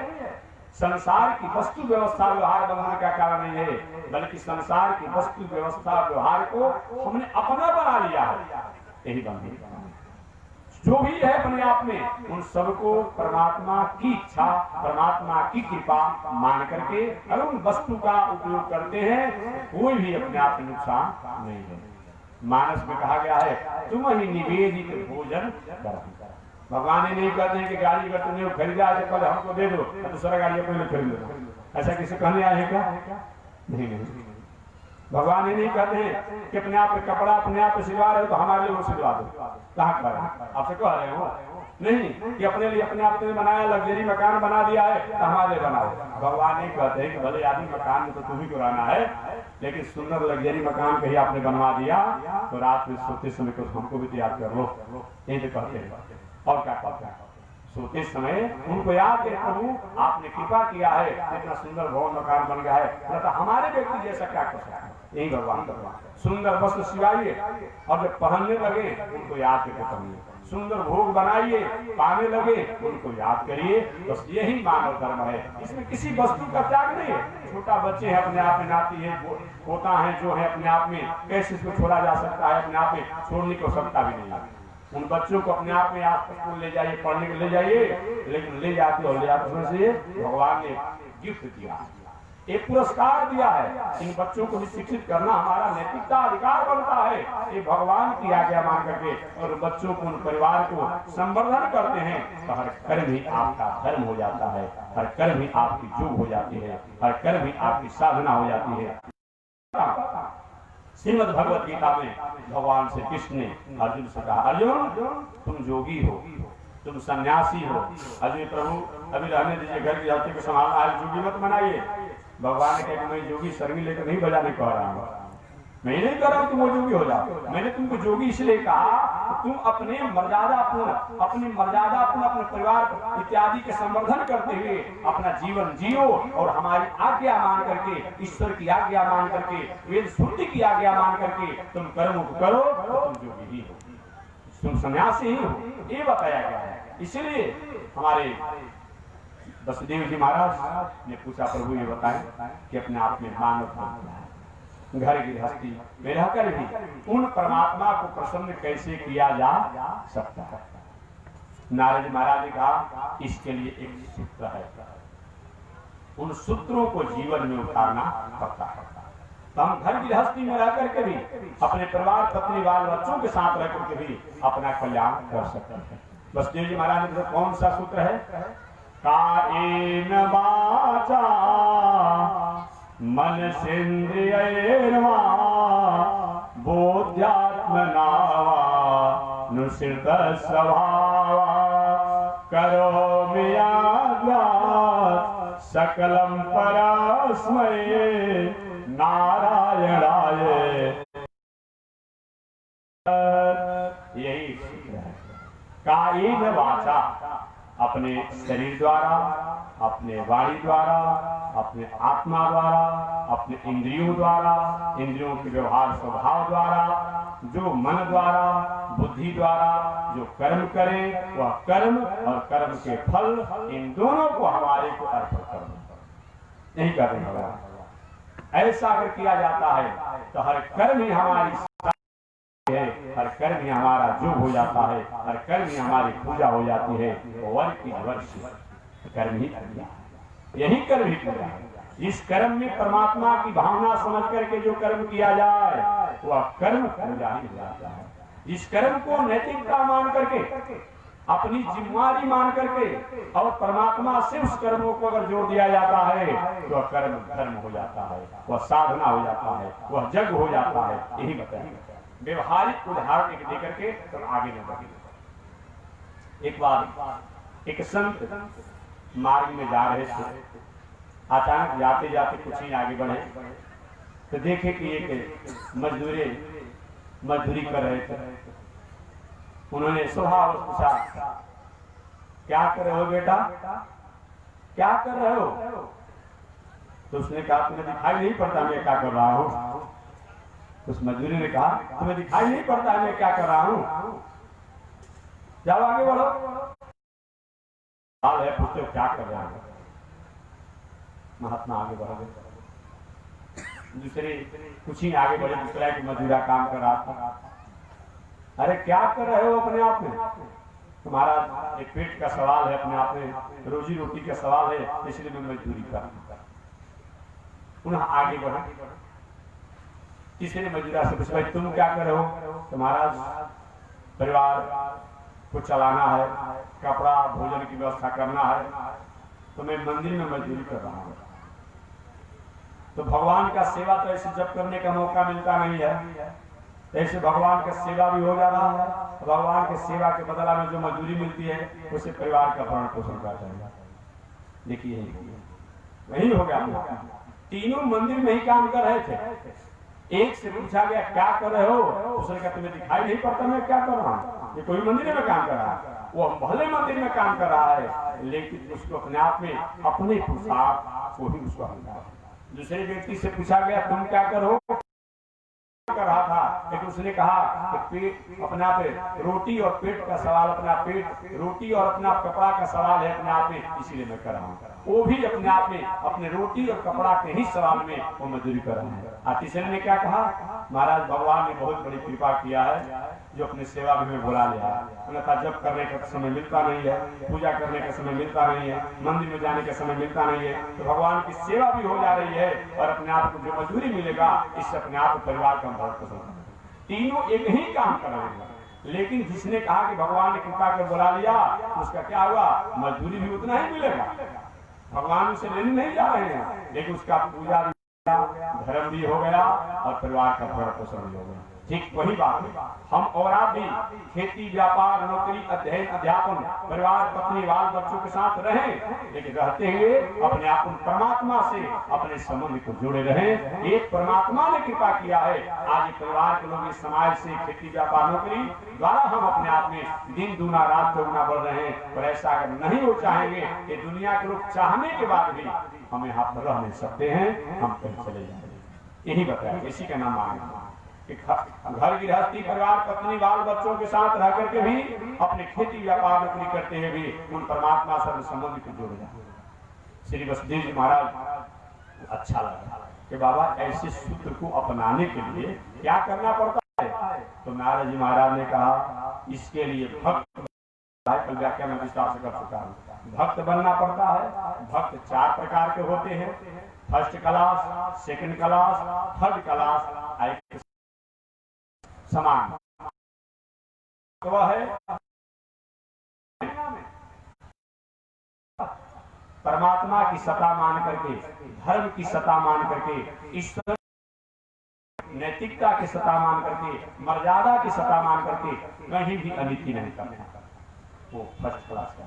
संसार की वस्तु व्यवस्था व्यवहार बंधन का कारण नहीं है, बल्कि संसार की वस्तु व्यवस्था व्यवहार को हमने अपना बना लिया है, यही बंधन। जो भी है अपने आप में, उन सबको परमात्मा की इच्छा, परमात्मा की कृपा मान करके अगर उन वस्तु का उपयोग करते हैं, कोई भी अपने आप में नुकसान नहीं है। मानस में कहा गया है, तुम ही निवेदित भोजन करो। भगवान ये नहीं कहते हैं कि गाड़ी अगर तुमने खरीदा है तो पहले हमको दे दो, दूसरा गाड़ी अपने खरीद लो। ऐसा किसी कहने आए क्या? नहीं। भगवान ये नहीं कहते हैं कि अपने आप में कपड़ा अपने आप सिलवा रहे हो तो हमारे लिए वो सिलवा दो। कहाँ कर आपसे कह रहे हो? नहीं कि अपने लिए अपने आप ने बनाया, लग्जरी मकान बना दिया है तो हमारे बनाओ। भगवान नहीं कहते हैं कि भले आदमी मकान में तो तुम्ही को रहना है, लेकिन सुंदर लग्जरी मकान कहीं आपने बनवा दिया तो रात में सोते समय कुछ हमको भी तैयार कर लो, यही तो कहते हैं। और क्या कहते हैं? सोते समय उनको याद है, प्रभु आपने कृपा किया है, इतना सुंदर भवन मकान बन गया है, तो हमारे व्यक्ति जैसा क्या कर सकते हैं? यही भगवान करवा। सुंदर वस्त्र सिवाइए और जब पहनने लगे उनको याद करके पहनिए, सुंदर भोग बनाइए, पाने लगे उनको याद करिए। बस यही मानव धर्म है, इसमें किसी वस्तु का त्याग नहीं है। छोटा बच्चे है अपने आप में, नाती है, पोता है जो है अपने आप में, कैसे इसको छोड़ा जा सकता है? अपने आप में छोड़ने की आवश्यकता भी नहीं है। उन बच्चों को अपने आप में आप स्कूल ले जाइए, पढ़ने के ले जाइए, लेकिन ले जाते और ले जाते से भगवान ने गिफ्ट दिया, एक पुरस्कार दिया है। इन बच्चों को भी शिक्षित करना हमारा नैतिकता अधिकार बनता है, ये भगवान की आज्ञा मान करके। और बच्चों को, उन परिवार को संवर्धन करते हैं तो हर कर्म ही आपका धर्म हो जाता है, हर कर्म ही आपकी जोग हो जाती है, हर कर्म ही आपकी साधना हो जाती है। श्रीमद् भगवत गीता में भगवान श्री कृष्ण ने अर्जुन से कहा, अर्जुन तुम जोगी हो, तुम सन्यासी हो, अभी प्रभु अभी रहने दीजिए, घर की गृहस्थी को संभालना है, जोगी मत बनाइए। भगवान ने कहा मैं जोगी सरंगी लेकर नहीं बजाने कह रहा हूँ, मैं नहीं कह रहा हूँ तुम वो जोगी हो जाओ। मैंने तुमको जोगी इसलिए कहा तुम अपने मर्यादापूर्ण अपने परिवार इत्यादि के संवर्धन करते हुए अपना जीवन जियो और हमारी आज्ञा मान करके, ईश्वर की आज्ञा मान करके, वेद श्रुति की आज्ञा मान करके तुम कर्म करो तो तुम जोगी ही हो, तुम सन्यासी ही हो, ये बताया गया है। इसलिए हमारे वसुदेव जी महाराज ने पूछा प्रभु ये बताएं कि अपने आप में मानव धर्म क्या है, घर गृहस्थी में रहकर भी उन परमात्मा को प्रसन्न कैसे किया जा सकता है। नारद जी महाराज ने कहा इसके लिए एक सूत्र है, उन सूत्रों को जीवन में उतारना पड़ता है। तो हम घर गृहस्थी में रहकर के भी अपने परिवार पत्नी बाल बच्चों के साथ रहकर के भी अपना कल्याण कर सकते हैं। वसुदेव जी महाराज ने कौन सा सूत्र है, कायेन वाचा मनसेन्द्रियैर्वा बोध्यात्मना नुसृत स्वभाव करोमि यद्यत् सकलं परस्मै नारायणाय। यही सूत्र है, कायेन वाचा, अपने शरीर द्वारा, अपने वाणी द्वारा, अपने आत्मा द्वारा, अपने इंद्रियों द्वारा, इंद्रियों के व्यवहार स्वभाव द्वारा, जो मन द्वारा, बुद्धि द्वारा जो कर्म करे वह कर्म और कर्म के फल इन दोनों को हमारे को अर्पण करना, यही कर रहे हैं। ऐसा अगर किया जाता है तो हर कर्म ही हमारी है, हर कर्म ही हमारा जो हो जाता है, हर कर्म ही हमारी पूजा हो जाती है। वर की वर्ष कर्म ही पूजा, यही कर्म ही पूजा है। इस कर्म में परमात्मा की भावना समझ करके जो कर्म किया जाए वह कर्म पूजा ही जाता है। इस कर्म को नैतिकता मान करके, अपनी जिम्मेवारी मान करके और परमात्मा से उस कर्मों को अगर जोड़ दिया जाता है तो वह कर्म धर्म हो जाता है, वह साधना हो जाता है, वह जग हो जाता है। यही बताया व्यवहारिक उदाहरण एक देकर के तो आगे न बढ़े। एक बार एक संत मार्ग में जा रहे थे, अचानक जाते जाते कुछ ही आगे बढ़े तो देखे कि एक मजदूरी कर रहे थे। उन्होंने स्वभाव पूछा क्या कर रहे हो बेटा, क्या कर रहे हो? तो उसने कहा तुम्हें दिखाई नहीं पड़ता मैं क्या कर रहा हूँ। उस मजदूरी ने कहा तुम्हें दिखाई नहीं पड़ता मैं क्या कर रहा हूँ, जाओ आगे बढ़ो। हाल है पूछते क्या कर रहे हो? महात्मा आगे बढ़ गए, दूसरे कुछ ही आगे बढ़े, दूसरा एक मजदूरा काम कर रहा था। अरे क्या कर रहे हो अपने आप में? तुम्हारा एक पेट का सवाल है, अपने आप में रोजी रोटी का सवाल है, इसलिए मैं मजदूरी कर रहा हूं। पुनः आगे बढ़ा, तीसरे मजदूरा से पूछा भाई तुम क्या कर रहे हो? तुम्हारा परिवार को चलाना है, कपड़ा भोजन की व्यवस्था करना है, तो मैं मंदिर में मजदूरी कर रहा हूँ। तो भगवान का सेवा तो ऐसे जब करने का मौका मिलता नहीं है, ऐसे भगवान का सेवा भी हो जा रहा है। भगवान के सेवा के बदला में जो मजदूरी मिलती है उसे परिवार का भरण पोषण करता है। देखिए यही हो गया। तीनों मंदिर में ही काम कर रहे थे। एक से पूछा गया क्या कर रहे हो? उसने कहा तुम्हें दिखाई नहीं पड़ता मैं क्या कर रहा हूँ? ये कोई मंदिर में काम कर रहा है, वो भले मंदिर में काम कर रहा है, लेकिन उसको अपने आप में अपने पोशाक को ही उसको हल्का है। दूसरे व्यक्ति से पूछा गया तुम क्या करो कर रहा था, लेकिन उसने कहा कि पेट अपना पे रोटी और पेट का सवाल, अपना पेट रोटी और अपना कपड़ा का सवाल है अपने आप में, इसीलिए मैं कर रहा हूँ। वो भी अपने आप में अपने रोटी और कपड़ा के ही सवाल में वो मजदूरी कर रहा है। तीसरे ने क्या कहा, महाराज भगवान ने बहुत बड़ी कृपा किया है जो अपनी सेवा भी में बुला लिया है, अन्यथा जब करने का समय मिलता नहीं है, पूजा करने का समय मिलता नहीं है, मंदिर में जाने का समय मिलता नहीं है, तो भगवान की सेवा भी हो जा रही है और अपने आप को जो मजदूरी मिलेगा इससे अपने आप परिवार का भरण पोषण। तीनों एक ही काम कर रहे हैं, लेकिन जिसने कहा कि भगवान ने कृपा कर बुला लिया उसका क्या हुआ, मजदूरी भी उतना ही मिलेगा। भगवान उसे लेने नहीं जा रहे हैं, लेकिन उसका पूजा भी, धर्म भी हो गया और परिवार का भरण पोषण भी हो गया। ठीक वही बात है। हम और आप भी खेती, व्यापार, नौकरी, अध्ययन, अध्यापन, परिवार, पत्नी, बाल बच्चों के साथ रहें, लेकिन रहते हुए अपने आप परमात्मा से अपने संबंध को जुड़े रहें। एक परमात्मा ने कृपा किया है, आज परिवार के लोग इस समाज से खेती, व्यापार, नौकरी द्वारा हम अपने आप में दिन दूना रात चौगुना बढ़ रहे हैं। पर ऐसा अगर नहीं हो चाहेंगे कि दुनिया के लोग चाहने के बाद भी हम यहाँ पर रह नहीं सकते हैं, हम कहीं चले जाएंगे। यही बताया, इसी का नाम मांगे घर गृहस्थी, परिवार, पत्नी, बाल बच्चों के साथ रह करके भी अपने खेती, व्यापार, नौकरी करते हुए भी उन परमात्मा से संबंध को जोड़ जाए। श्री वसुदेव जी महाराज अच्छा लगा कि बाबा ऐसे सूत्र को अपनाने के लिए क्या करना पड़ता है। तो नारद जी महाराज ने कहा इसके लिए भक्त, कल व्याख्या में विस्तार से कर चुका हूं, भक्त बनना पड़ता है। भक्त 4 प्रकार के होते हैं, first class, second class, third class, समान। वह है परमात्मा की सत्ता मान करके, धर्म की सत्ता मान करके, ईश्वर नैतिकता की सत्ता मान करके, मर्यादा की सत्ता मान करके कहीं भी अनिति नहीं करता, वो फर्स्ट क्लास का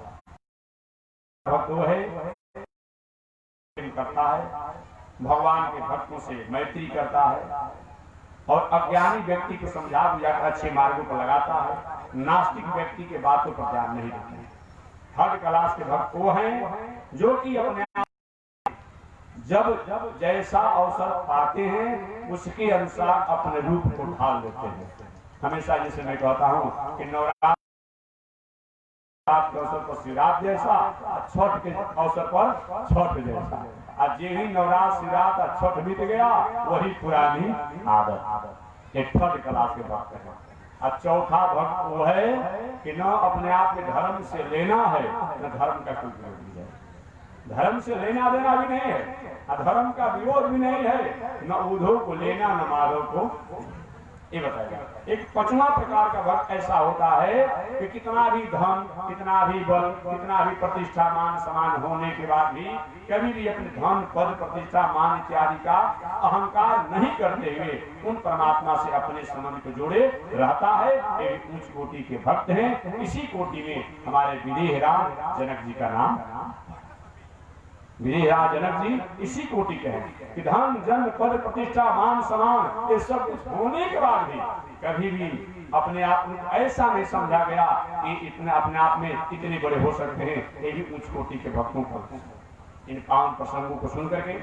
भक्त वो है। करता है, भगवान के भक्तों से मैत्री करता है और अज्ञानी व्यक्ति को समझा बुझाकर अच्छे मार्गों पर लगाता है, नास्तिक व्यक्ति के बातों पर ध्यान नहीं देते हैं। थर्ड क्लास के भक्त वो हैं जो कि अपने जब जैसा अवसर पाते हैं उसके अनुसार अपने रूप को ढाल लेते हैं। हमेशा जैसे मैं कहता हूँ कि नवरात्र के अवसर पर शिवरात्रि जैसा, छठ के अवसर पर छठ जैसा। आज जे ही नवरात्र, शिवरात्रि और छठ बीत गया वही पुरानी आदत। एक थर्ड क्लास के भक्त है। और चौथा भक्त वो है कि न अपने आप में धर्म से लेना है, न धर्म का कोई विरोधी है। धर्म से लेना देना भी नहीं है, धर्म का विरोध भी नहीं है, न उधो को लेना न माधव को। ये बताइए, एक 5वां प्रकार का भक्त ऐसा होता है कि कितना भी धन, कितना भी बल, कितना भी प्रतिष्ठा, मान सम्मान होने के बाद भी कभी भी अपने धन, पद, प्रतिष्ठा, मान इत्यादि का अहंकार नहीं करते हुए उन परमात्मा से अपने संबंध को जोड़े रहता है। एक उच्च कोटि के भक्त हैं। इसी कोटि में हमारे विदेहराज जनक जी का नाम, विदेहराज जनक जी इसी कोटि के हैं कि धन, जन, पद, प्रतिष्ठा, मान सम्मान ये सब कुछ होने के बाद भी कभी भी अपने आप में ऐसा नहीं समझा गया कि इतने अपने आप में इतने बड़े हो सकते हैं। ये भी उच्च कोटि के भक्तों को इन पावन प्रसंगों को सुन करके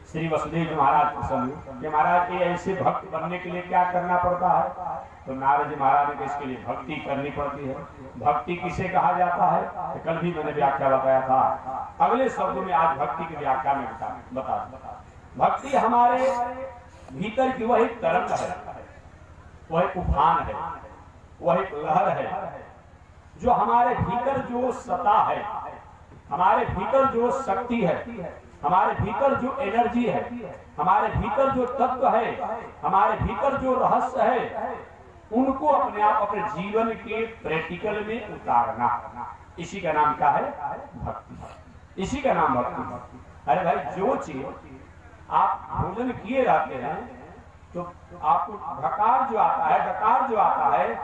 श्री वसुदेव जी महाराज प्रसन्न कि महाराज ये ऐसे भक्त बनने के लिए क्या करना पड़ता है। तो नारद जी महाराज ने इसके लिए भक्ति करनी पड़ती है। भक्ति किसे कहा जाता है, तो कल भी मैंने व्याख्या बताया था। अगले शब्द में आज भक्ति की व्याख्या में बता भक्ति हमारे भीतर की वह एक तरंग है, वह एक उफान है, वह एक लहर है, जो हमारे भीतर जो सत्ता है, हमारे भीतर जो शक्ति है, हमारे भीतर जो एनर्जी है, हमारे भीतर जो तत्व है, हमारे भीतर जो रहस्य है, उनको अपने आप अपने जीवन के प्रैक्टिकल में उतारना, इसी का नाम क्या है, भक्ति। इसी का नाम भक्ति। अरे भाई, जो चीज आप भोजन किए रहते हैं तो आपको डकार जो आता है, डकार जो आता है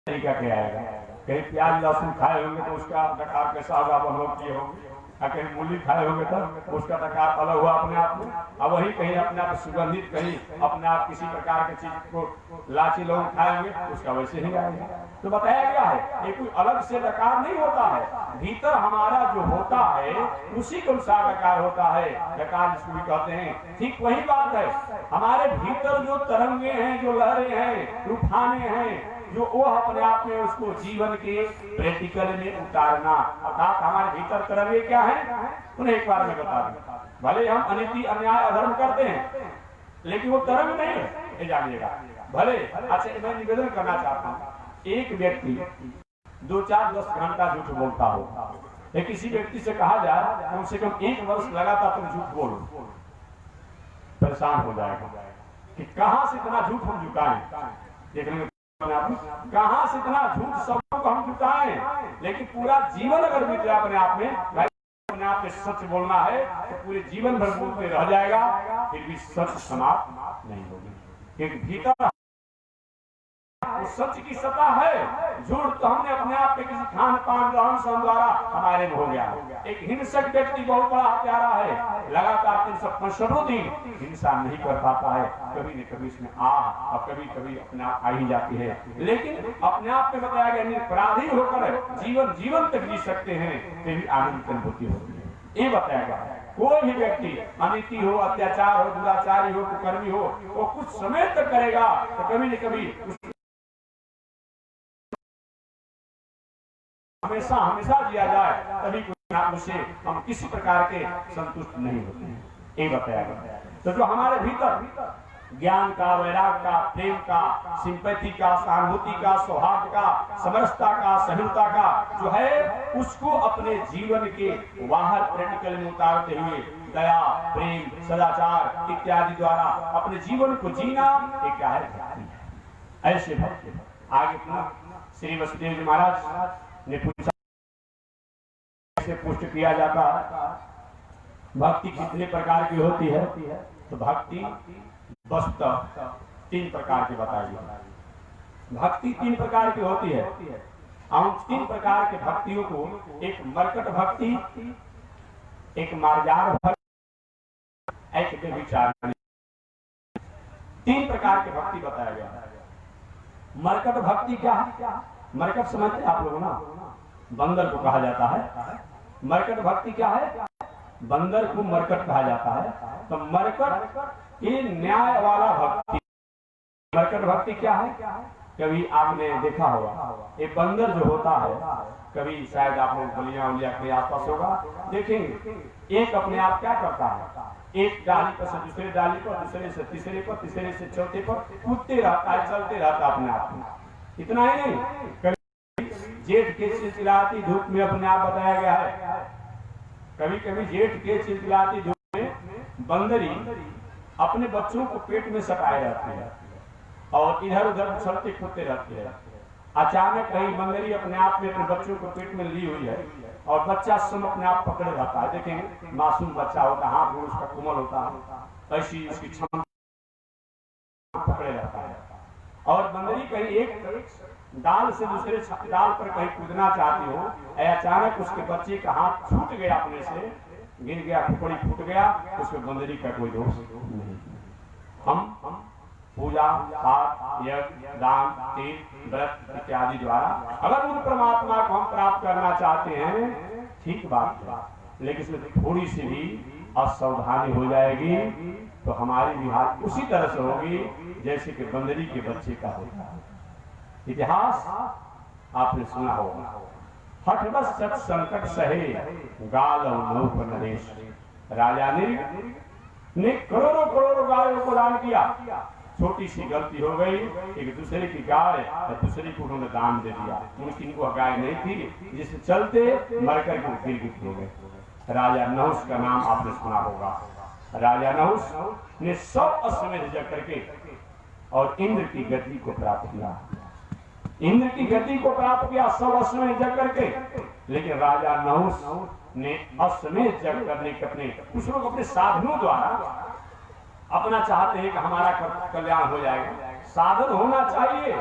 तरीका क्या आएगा। कहीं प्याज लहसुन खाए होंगे तो उसका डकार कैसा होगा, आप अनुभव किए होंगे। कहीं मूली खाए होंगे तो उसका डकार अलग हुआ अपने आप में। अब वही कहीं अपने आप सुगंधित, कहीं अपने आप किसी प्रकार की चीज को लाची लौंग खाएंगे उसका वैसे ही आएगा। तो बताया गया है ये कोई अलग से डकार नहीं होता है, भीतर हमारा जो होता है उसी के अनुसार डकार होता है। डकार जिसको भी कहते हैं, ठीक वही बात है। हमारे भीतर जो तरंगे हैं, जो लहरें हैं, उठाने हैं, जो वो अपने आप में उसको जीवन के प्रैक्टिकल में उतारना, अर्थात हमारे भीतर तरंगे क्या है उन्हें एक बार में बता दूं। भले हम अनिति, अन्याय, अधर्म करते हैं लेकिन वो तरंग नहीं है, ये जानिएगा। भले अच्छा, मैं निवेदन करना चाहता हूँ, एक व्यक्ति 2, 4, 10 घंटा झूठ बोलता हो, या किसी व्यक्ति से कहा जाए कम से कम 1 वर्ष लगातार तुम झूठ बोलो, परेशान हो जाएगा कि कहां से इतना झूठ हम जुटाएं। देखने कहां से इतना झूठ शब्दों को हम जुटाएं, लेकिन पूरा जीवन अगर बीत जाए अपने आप में सच बोलना है तो पूरे जीवन भर बोलते रह जाएगा, फिर भी सच समाप्त नहीं होगी। एक भीतर वो सच की सत्ता है। झूठ तो हमने अपने आप पे किसी खान पान रहन सहन द्वारा हमारे में हो गया। एक हिंसक व्यक्ति बहुत बड़ा हत्यारा है, लगातार 365 दिन हिंसा नहीं कर पाता है, कभी न कभी इसमें आह और कभी कभी अपने आप आ ही जाती है। लेकिन अपने आप में बताया गया निरपराधी होकर जीवन तक जी सकते हैं, तेरी आनंद की अनुभूति होती है, ये बताया गया है। कोई भी व्यक्ति अनिति हो, अत्याचार हो, दुराचारी हो, कुकर्मी हो, वो कुछ समय तक करेगा तो कभी न कभी हमेशा हमेशा दिया जाए, तभी उसे हम किसी प्रकार के संतुष्ट नहीं होते हैं, ये बताया गया। तो जो हमारे भीतर ज्ञान का, वैराग का, प्रेम का, सिंपैथी का, सहानुभूति का, सौहार्द का, समरसता का, सहिष्णुता का जो है, उसको अपने जीवन के बाहर प्रैक्टिकल में उतारते हुए दया, प्रेम, सदाचार इत्यादि द्वारा अपने जीवन को जीना, ये क्या है? भक्ति है। ऐसे भक्ति आगे श्री वसुदेव जी महाराज ने पूछा, कैसे पुष्ट किया जाता है, भक्ति कितने प्रकार की होती है? तो भक्ति वस्तुतः 3 प्रकार की बताई। भक्ति 3 प्रकार की होती है। हम 3 प्रकार के भक्तियों को, एक मरकट भक्ति, एक मार्जार भक्ति, एक व्यभिचार, 3 प्रकार की भक्ति बताया गया है। मरकट भक्ति क्या है? मरकट समझते आप लोग ना, बंदर को कहा जाता है। मरकट भक्ति क्या है? बंदर को मरकट कहा जाता है। तो मरकट ये न्याय वाला भक्ति। मरकट भक्ति क्या है? कभी आपने देखा होगा, ये बंदर जो होता है, कभी शायद आप लोग बलिया उलिया के आसपास होगा, देखेंगे एक अपने आप क्या करता है, एक डाली पर से दूसरे डाली पर, दूसरे से तीसरे पर, तीसरे से चौथे पर कूदते रहता है, चलते रहता है अपने आप में। इतना ही नहीं, कभी जेठ के चिलचिलाती धूप में अपने आप बताया गया है, कभी कभी जेठ के चिलचिलाती धूप में बंदरी अपने बच्चों को पेट में सटाए रहती है और इधर उधर उछलते कूदते रहती है। अचानक कहीं बंदरी अपने आप में अपने बच्चों को पेट में ली हुई है और बच्चा सब अपने आप पकड़े रहता है। देखेंगे मासूम बच्चा होता है, हाथ उसका कोमल होता है, ऐसी उसकी क्षमता पकड़े रहता है। और बंदरी कहीं एक डाल से दूसरे डाल पर कहीं कूदना चाहती हो, अचानक उसके बच्चे का हाथ छूट गया, अपने से गिर गया, खुपड़ी फूट गया, उसमें बंदरी का कोई दोष नहीं। हम पूजा, पाठ, यज्ञ, दान, तीर्थ, व्रत इत्यादि द्वारा अगर उन परमात्मा को हम प्राप्त करना चाहते हैं, ठीक बात है, लेकिन इसमें थोड़ी सी भी असावधानी हो जाएगी तो हमारी भी हालत उसी तरह से होगी जैसे कि बंदरी के बच्चे का होता है। इतिहास आपने सुना होगा, हठवश सत संकट सहे गालव नौप नरेश। राजा ने करोड़ों करोड़ों गायों को दान किया, छोटी सी गलती हो गई, एक दूसरे की गाय दूसरे को उन्होंने दान दे दिया, उनकी गाय नहीं थी, जिससे चलते मरकर के गिरगिट हो गए। राजा नहुस का नाम आपने सुना होगा। राजा नहुस ने 100 अश्वमेध यज्ञ करके और इंद्र की गति को प्राप्त किया, इंद्र की गति को प्राप्त किया 100 अश्वमेध यज्ञ करके। लेकिन राजा नहुस ने अश्वमेध यज्ञ करने के अपने कुछ लोग अपने साधनों द्वारा अपना चाहते हैं कि हमारा कल्याण हो जाएगा। साधन होना चाहिए,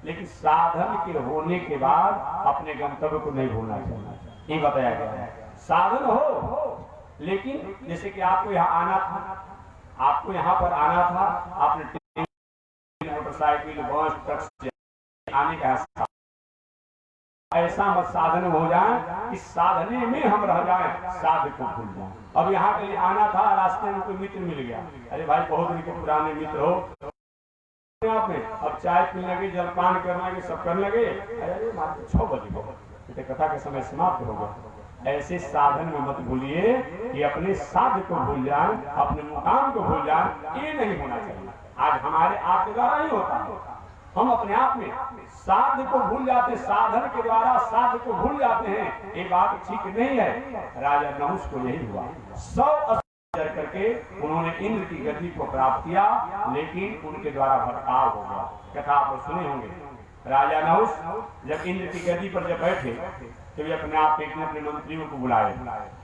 लेकिन साधन के होने के बाद अपने गंतव्य को नहीं भूलना चाहिए, ये बताया गया है। साधन हो, लेकिन जैसे कि आपको यहाँ आना था, आपको यहाँ पर आना था, आपने मोटरसाइकिल, बस, ट्रक से आने का ऐसा मत साधन हो जाए कि साधने में हम रह जाएं, साध को भूल जाएं। अब यहाँ के लिए आना था, रास्ते में कोई मित्र मिल गया, अरे भाई बहुत दिन के पुराने मित्र हो, आप में अब चाय पीने लगे, जलपान करने लगे, सब करने लगे, अरे 6 बजे गए, कथा का समय समाप्त हो गया। ऐसे साधन में मत भूलिए कि अपने साध को भूल जाए, अपने मुकाम को भूल जाए, ये नहीं होना चाहिए। आज हमारे आपके द्वारा ही होता है, हम अपने आप में साध को भूल जाते हैं, साधन के द्वारा साध को भूल जाते हैं, ये बात ठीक नहीं है। राजा नहुस को यही हुआ, 100 करके उन्होंने इंद्र की गति को प्राप्त किया, लेकिन उनके द्वारा भटकाव हो गया। कथा आप सुने होंगे, राजा नहुस जब इंद्र की गति पर जब बैठे तो वे अपने आप एक अपने मंत्रियों को बुलाए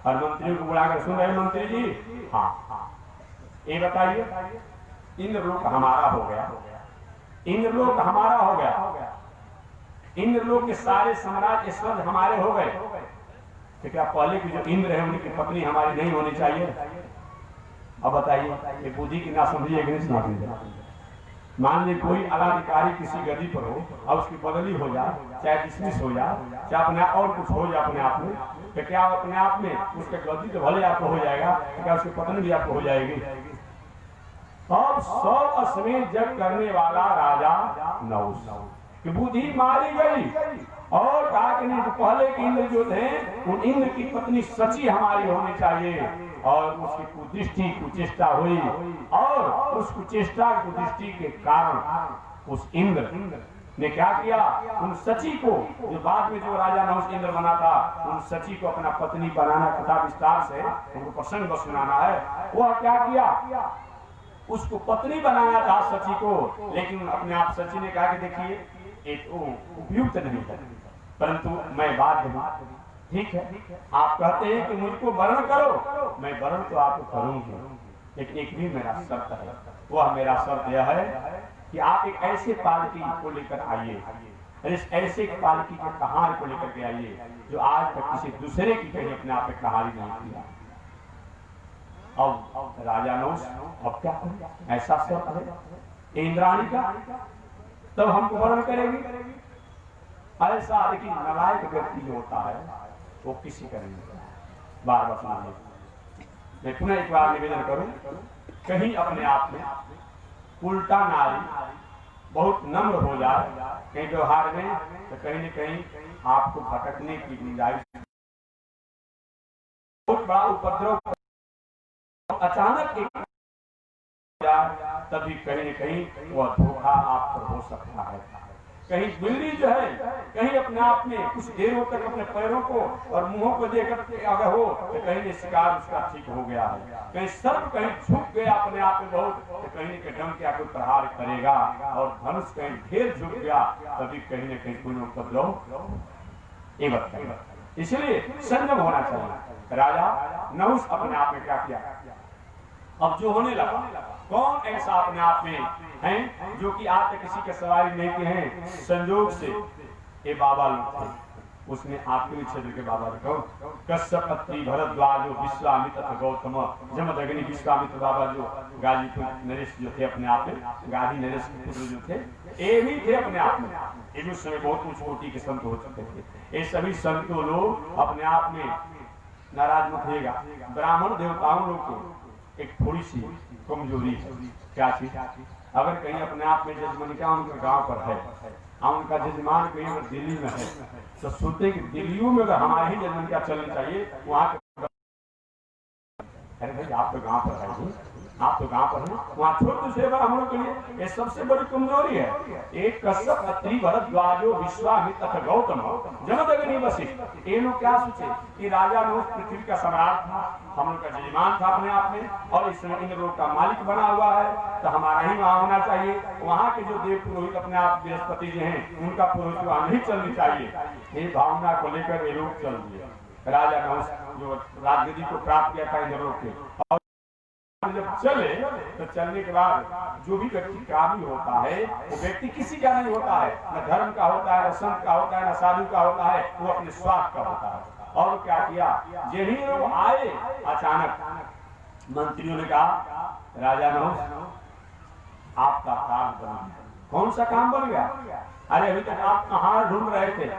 और मंत्रियों को बुलाकर, सुन रहे मंत्री जी, हाँ ये बताइए इंद्र लोक हमारा हो गया, इंद्रलोक हमारा हो गया, इंद्रलोक के सारे साम्राज्य ऐश्वर्य हमारे हो गए, तो क्या पहले की जो इंद्र है उनकी पत्नी हमारी नहीं होनी चाहिए? अब बताइए, ये बुद्धि की ना समझिए कि नहीं समझिए। मान लीजिए कोई अलाधिकारी किसी गद्दी पर हो और उसकी बदली हो जाए, चाहे डिसमिस हो जाए, चाहे अपने और कुछ हो जाए अपने आप में, तो क्या अपने आप में उसके गद्दी तो भले आपको हो जाएगा, तो क्या उसकी पत्नी भी आपको हो जाएगी? अब 100 अश्वमेध जग करने वाला राजा नहुष की बुद्धि मारी गई और कहा कि नहीं, पहले के इंद्र जो थे उन इंद्र की पत्नी सची हमारी होनी चाहिए, और उसकी कुदृष्टि कुचेष्टा हुई, और उस कुचेष्टा कुदृष्टि के कारण उस इंद्र ने क्या किया, उन सची को, जो बाद में जो राजा नहुष इंद्र बना था, उन सची को अपना पत्नी बनाना, कथा विस्तार से उनको प्रसंग सुनाना है। वह क्या किया, उसको पत्नी बनाना था सची को, लेकिन अपने आप सची ने कहा कि देखिए एक उपयुक्त नहीं है, परंतु मैं बाध्य हूं, ठीक है, आप कहते हैं कि मुझको वर्ण करो, मैं वर्ण तो आपको करूंगी, लेकिन एक भी मेरा शर्त है। वह मेरा शर्त यह है कि आप एक ऐसे पालकी को लेकर आइए, ऐसे पालकी के कहार को लेकर के आइए जो आज तक किसी दूसरे की कहीं अपने आप में कहारी नहीं किया। अब राजा नहुष अब क्या करें, ऐसा शर्त है इंद्राणी का, तब हमको वर्ण करेगी? ऐसा लेकिन नालायक व्यक्ति जो होता है वो किसी का नहीं होता है। बार बार सुनिए, मैं पुनः एक बार निवेदन करूं, कहीं अपने आप में उल्टा नारी बहुत नम्र हो जाए कहीं व्यवहार में, तो कहीं न कहीं आपको भटकने की गुंजाइश, बहुत बड़ा उपद्रव अचानक एक तभी कहीं न कहीं वह धोखा आप पर हो सकता है। कहीं बिल्ली जो है कहीं अपने आप में कुछ देरों तक अपने पैरों को और मुंहों को देकर अगर हो तो कहीं ने शिकार उसका ठीक हो गया है, कहीं सर्प कहीं झुक गया अपने आप में बहुत, तो कहीं के ढंग क्या कोई प्रहार करेगा, और धनुष कहीं ढेर झुक गया, तभी कहीं न कहीं कोई उपद्रव ये बताइए। इसलिए संयम होना चाहिए। राजा नहुष अपने आप में क्या किया, अब जो होने लगा, कौन ऐसा अपने आप में है जो कि आज तक किसी के सवारी नहीं के हैं, संजोग से ये बाबा लोग थे, उसमें आपके क्षेत्र के बाबा कहो कश्यप अत्रि भरद्वाज विश्वामित्र तथा गौतम जमदग्नि विश्वामित्र बाबा जो गाजीपुर नरेश जो थे अपने आप में, गाजी नरेश के पुत्र जो थे, ये भी थे अपने आप में, ये भी उस समय बहुत उच्च कोटि के संत हो चुके थे। ये सभी संतों लोग अपने आप में नाराज मत होइएगा, ब्राह्मण देवताओं लोग को एक थोड़ी सी कमजोरी है। क्या चीज, अगर कहीं अपने आप में जजमानिका उनके गांव पर है, उनका जजमान कहीं अगर दिल्ली में है, तो सोचते कि दिल्लियों में अगर हमारी ही जजमानिका चलनी चाहिए, वहाँ अरे भाई आप तो गांव पर है, आप तो गांव पर हैं, वहाँ छोड़ दूसरे बार हम लोग के लिए ये सबसे बड़ी कमजोरी है। एक कश्यप अत्रि भरद्वाजो विश्वामित्र तथा गौतम जमदग्नि वशिष्ठ, ये लोग क्या सोचे कि राजा नहुष पृथ्वी का सम्राट था, हम लोग का जजमान था अपने आप में, और इस समय इन लोग का मालिक बना हुआ है, तो हमारा ही वहाँ होना चाहिए। वहाँ के जो देव पुरोहित अपने आप बृहस्पति जी हैं, उनका पुरोहित वहाँ नहीं चलनी चाहिए। ये भावना को लेकर ये लोग चल दिए। राजा नहुष जो राजगद्दी को प्राप्त किया था इन लोग के, और जब चले तो चलने के बाद जो भी व्यक्ति कामी होता है वो व्यक्ति किसी का नहीं होता है, न धर्म का होता है, न संत का होता है, न साधु का होता है, वो अपने स्वार्थ का होता है। और क्या किया, यही लोग आए, अचानक मंत्रियों ने कहा राजा नहुष आपका काम बन गया। कौन सा काम बन गया? अरे अभी तक आप कहाँ ढूंढ रहे थे,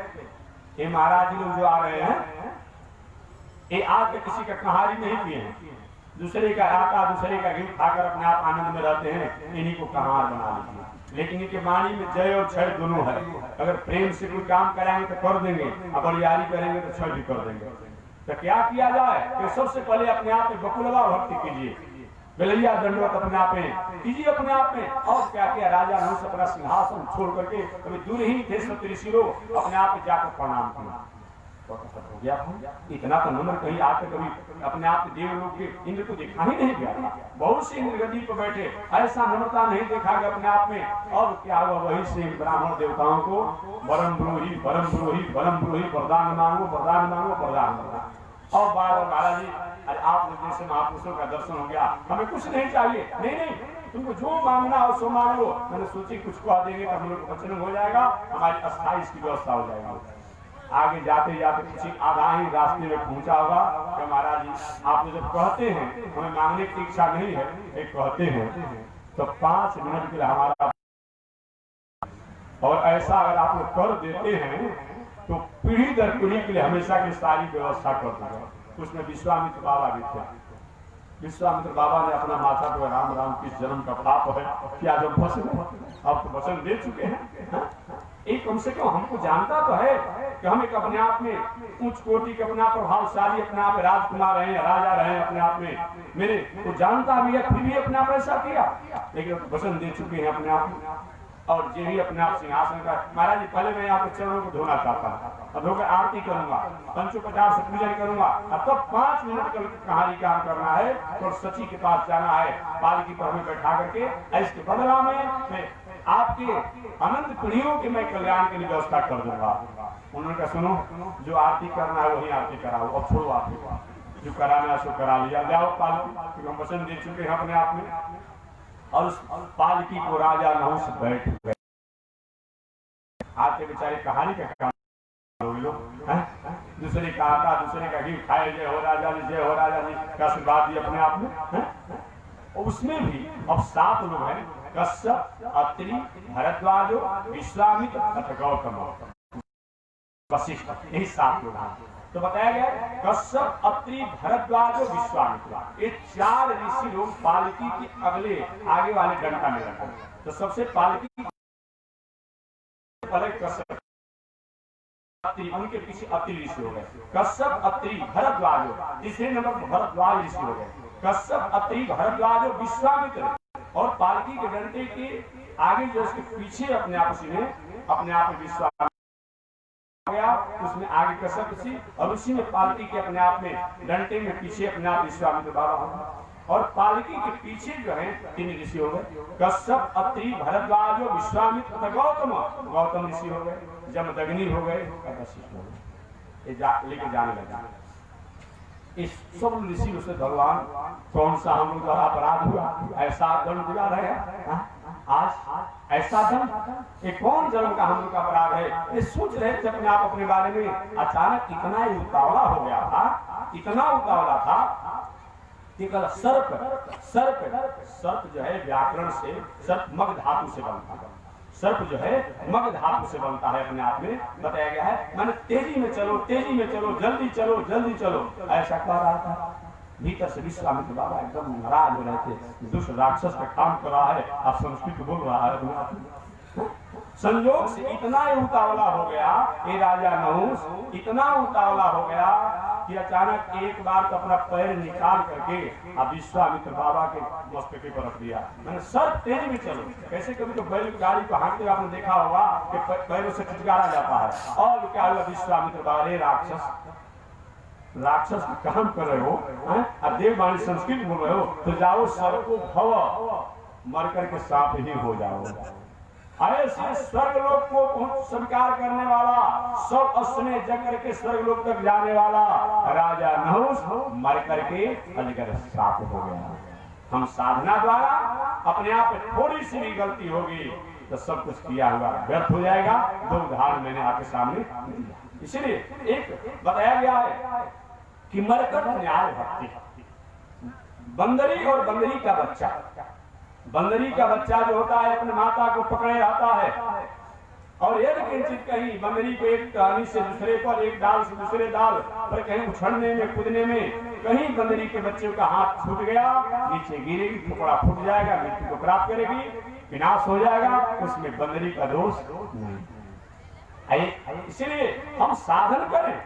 ये महाराज लोग जो आ रहे हैं ये आके किसी का कहारी नहीं किए हैं, दूसरे का आटा दूसरे का घी खाकर अपने आप आनंद में रहते हैं, इन्हीं को कहार बना लीजिए। लेकिन इनके वाणी में जय और क्षय दोनों है। अगर प्रेम से कोई काम कराएंगे तो कर देंगे, और बरियारी करेंगे तो क्षय भी कर देंगे। तो क्या किया जाए कि सबसे पहले अपने आप में बकुलवा भक्ति कीजिए, बेलैया दंडवत अपने आप में कीजिए अपने आप में। और क्या किया, राजा नहुष अपना सिंहासन छोड़ करके कभी दूर ही थे सप्तऋषियों, अपने आप में जाकर प्रणाम किया। हो गया इतना तो नम्र कहीं आकर कभी अपने आप देव लोग के इंद्र को देखा ही नहीं गया था। बहुत से इंद्र गद्दी पर बैठे, ऐसा नम्रता नहीं देखा गया अपने आप में। और क्या हुआ, वही से ब्राह्मण देवताओं को वरम ब्रूहि वरम ब्रूहि वरम ब्रूहि, वरदान मांगो वरदान मांगो वरदान मांगो। और बार बार महाराज जी अरे आप लोग जैसे महापुरुषों का दर्शन हो गया, हमें कुछ नहीं चाहिए। नहीं नहीं, तुमको जो मांगना हो सो मांग लो। मैंने सोची कुछ कह देंगे तो हम लोग को वचन हो जाएगा, हमारी अस्थायी इसकी व्यवस्था हो जाएगी। आगे जाते जाते कुछ आधा ही रास्ते में पहुंचा होगा कि महाराज जी आप जब कहते हैं हमें मांगने की इच्छा नहीं है, एक कहते हैं तो 5 मिनट के लिए हमारा, और ऐसा अगर आप लोग कर देते हैं तो पीढ़ी दर पीढ़ी के लिए हमेशा की सारी व्यवस्था कर दूंगा। उसमें विश्वामित्र बाबा भी थे। विश्वामित्र बाबा ने अपना माथा पर राम राम किस जन्म का पाप है क्या जब अब तो वचन दे चुके हैं। एक कम से कम हमको जानता तो है कि हम एक अपने आप में उच्च कोटि के अपना प्रभावशाली अपने आप राजकुमार रहे हैं, राजा रहे हैं अपने आप में, मेरे को जानता भी है, फिर भी अपने आप ऐसा किया। लेकिन वचन दे चुके हैं अपने आप में, और जो भी अपने आप सिंहासन का। महाराज जी पहले मैं आपके चरणों को धोना चाहता हूँ, अब धोकर आरती करूंगा, पंचोपचार से पूजन करूंगा, अब तब 5 मिनट का कहानी काम करना है तो सची के पास जाना है, पालकी पर हमें बैठा करके इसके बदला में आपके अनंत पीढ़ियों के मैं कल्याण के लिए व्यवस्था कर दूंगा। उन्होंने कहा सुनो, जो आरती करना है वही आरती कराओ, अब छोड़ो आरती, जो कराना है सो करा लिया, जाओ पालकी, हम वचन दे चुके हैं अपने आप में। और उस पालकी को राजा नहुष बैठ गए। आते बेचारे कहानी का काम लोग, दूसरे का आटा दूसरे का घी खाए, जय हो राजा जी, जय हो राजा जी का आशीर्वाद दिए अपने आप में। उसमें भी अब 7 लोग हैं, कश्यप, अत्रि, भारद्वाज, विश्वामित्र तथा गौतम, वशिष्ठ, यही 7 लोग हैं। तो बताया गया कश्यप, अत्रि, भारद्वाज, विश्वामित्र, ये 4 ऋषि लोग पालकी के अगले आगे वाले घंटा में रखे। तो सबसे पालकी पहले कश्यप, अत्रि, उनके पीछे अत्रि ऋषि हो गए। कश्यप, अत्रि, भारद्वाज, तीसरे नंबर पर भारद्वाज ऋषि हो गए। कश्यप, अत्रि, भारद्वाज, विश्वामित्र, और पालकी के डंडे के आगे जो उसके पीछे अपने आप में विश्वामित्र गया, उसमें आगे कश्यप ऋषि, और उसी में पालकी के अपने आप में डंडे में पीछे अपने आप विश्वामित्र बाबा हो। और पालकी के पीछे जो है 3 ऋषि हो गए, कश्यप, अत्रि, भारद्वाज, विश्वामित्र तथा गौतम ऋषि हो गए, जमदग्नि हो गए, वशिष्ठ हो गए। लेके जाने लगे इस सब ऋषि से भगवान कौन सा हम लोग द्वारा अपराध हुआ, ऐसा दंड दिला रहे हैं आज, ऐसा दंड, ये कौन जन्म का हम लोग का अपराध है। ये सोच रहे थे अपने आप अपने बारे में। अचानक इतना ही उतावला हो गया था, इतना उतावला था कि सर्प जो है व्याकरण से, सर्प मग धातु से बनता है, सर्प जो है मग धातु से बनता है, अपने आप में बताया गया है। मैंने तेजी में चलो, तेजी में चलो, जल्दी चलो, जल्दी चलो, ऐसा कह रहा था। भीतर से विश्वामित्र बाबा एकदम नाराज हो रहे थे, दुष्ट राक्षस का काम कर रहा है, आप संस्कृत बोल रहा है। संयोग से इतना ही उतावला हो गया, ये राजा नहुष इतना उतावला हो गया कि अचानक एक बार तो अपना पैर निकाल करके अब विश्वामित्र बाबा के मस्तके पर रख दिया। मैंने सर तेजी में चलो, कैसे कभी तो बैल गाड़ी को हाँकते हुए आपने देखा होगा कि पैरों से चिटकारा जाता है। और क्या हुआ, विश्वामित्र बाबा, रे राक्षस काम कर रहे हो, अब देववाणी संस्कृत बोल रहे हो, तो जाओ सर को भव मर करके सांप ही हो जाओ। ऐसे स्वर्गलोक को स्वीकार करने वाला, सब अस्ने जग करके स्वर्गलोक तक जाने वाला राजा नहुष मर करके अजगर सांप हो गया। हम साधना द्वारा अपने आप में थोड़ी सी भी गलती होगी तो सब कुछ किया हुआ व्यर्थ हो जाएगा। 2 उदाहरण मैंने आपके सामने, इसलिए एक बताया गया है कि मरकट न्याय भक्ति, बंदरी और बंदरी का बच्चा, बंदरी का बच्चा जो होता है अपने माता को पकड़े रहता है, और यदि किंचित कहीं बंदरी को एक टहनी से दूसरे पर, एक डाल से दूसरे डाल पर कहीं उछलने में, कूदने में कहीं बंदरी के बच्चे का हाथ छूट गया, नीचे गिरेगी, टुकड़ा फूट जाएगा, मृत्यु को प्राप्त करेगी, विनाश हो जाएगा, उसमें बंदरी का दोष नहीं। इसलिए हम साधन करें,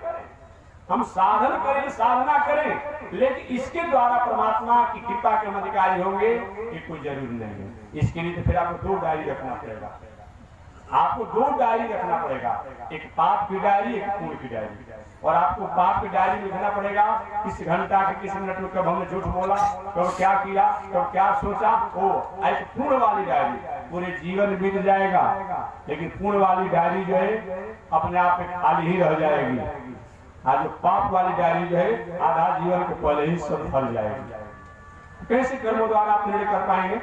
हम साधन करें, साधना करें, लेकिन इसके द्वारा परमात्मा की कृपा के हम अधिकारी होंगे ये कोई जरूरी नहीं है। इसके लिए तो फिर आपको 2 डायरी रखना पड़ेगा, आपको 2 डायरी रखना पड़ेगा, एक पाप की डायरी, एक पुण्य की डायरी। और आपको पाप की डायरी में लिखना पड़ेगा किस घंटा के किस मिनट में कब हमने झूठ बोला, कब क्या किया, कब क्या सोचा। ओ एक पूर्ण वाली डायरी, पूरे जीवन बीत जाएगा, लेकिन पूर्ण वाली डायरी जो है अपने आप में खाली ही रह जाएगी। आज जो पाप वाली डायरी जो है आधा जीवन के पहले ही सब फल जाएगी। कैसे कर्मों द्वारा आप निर्णय कर पाएंगे?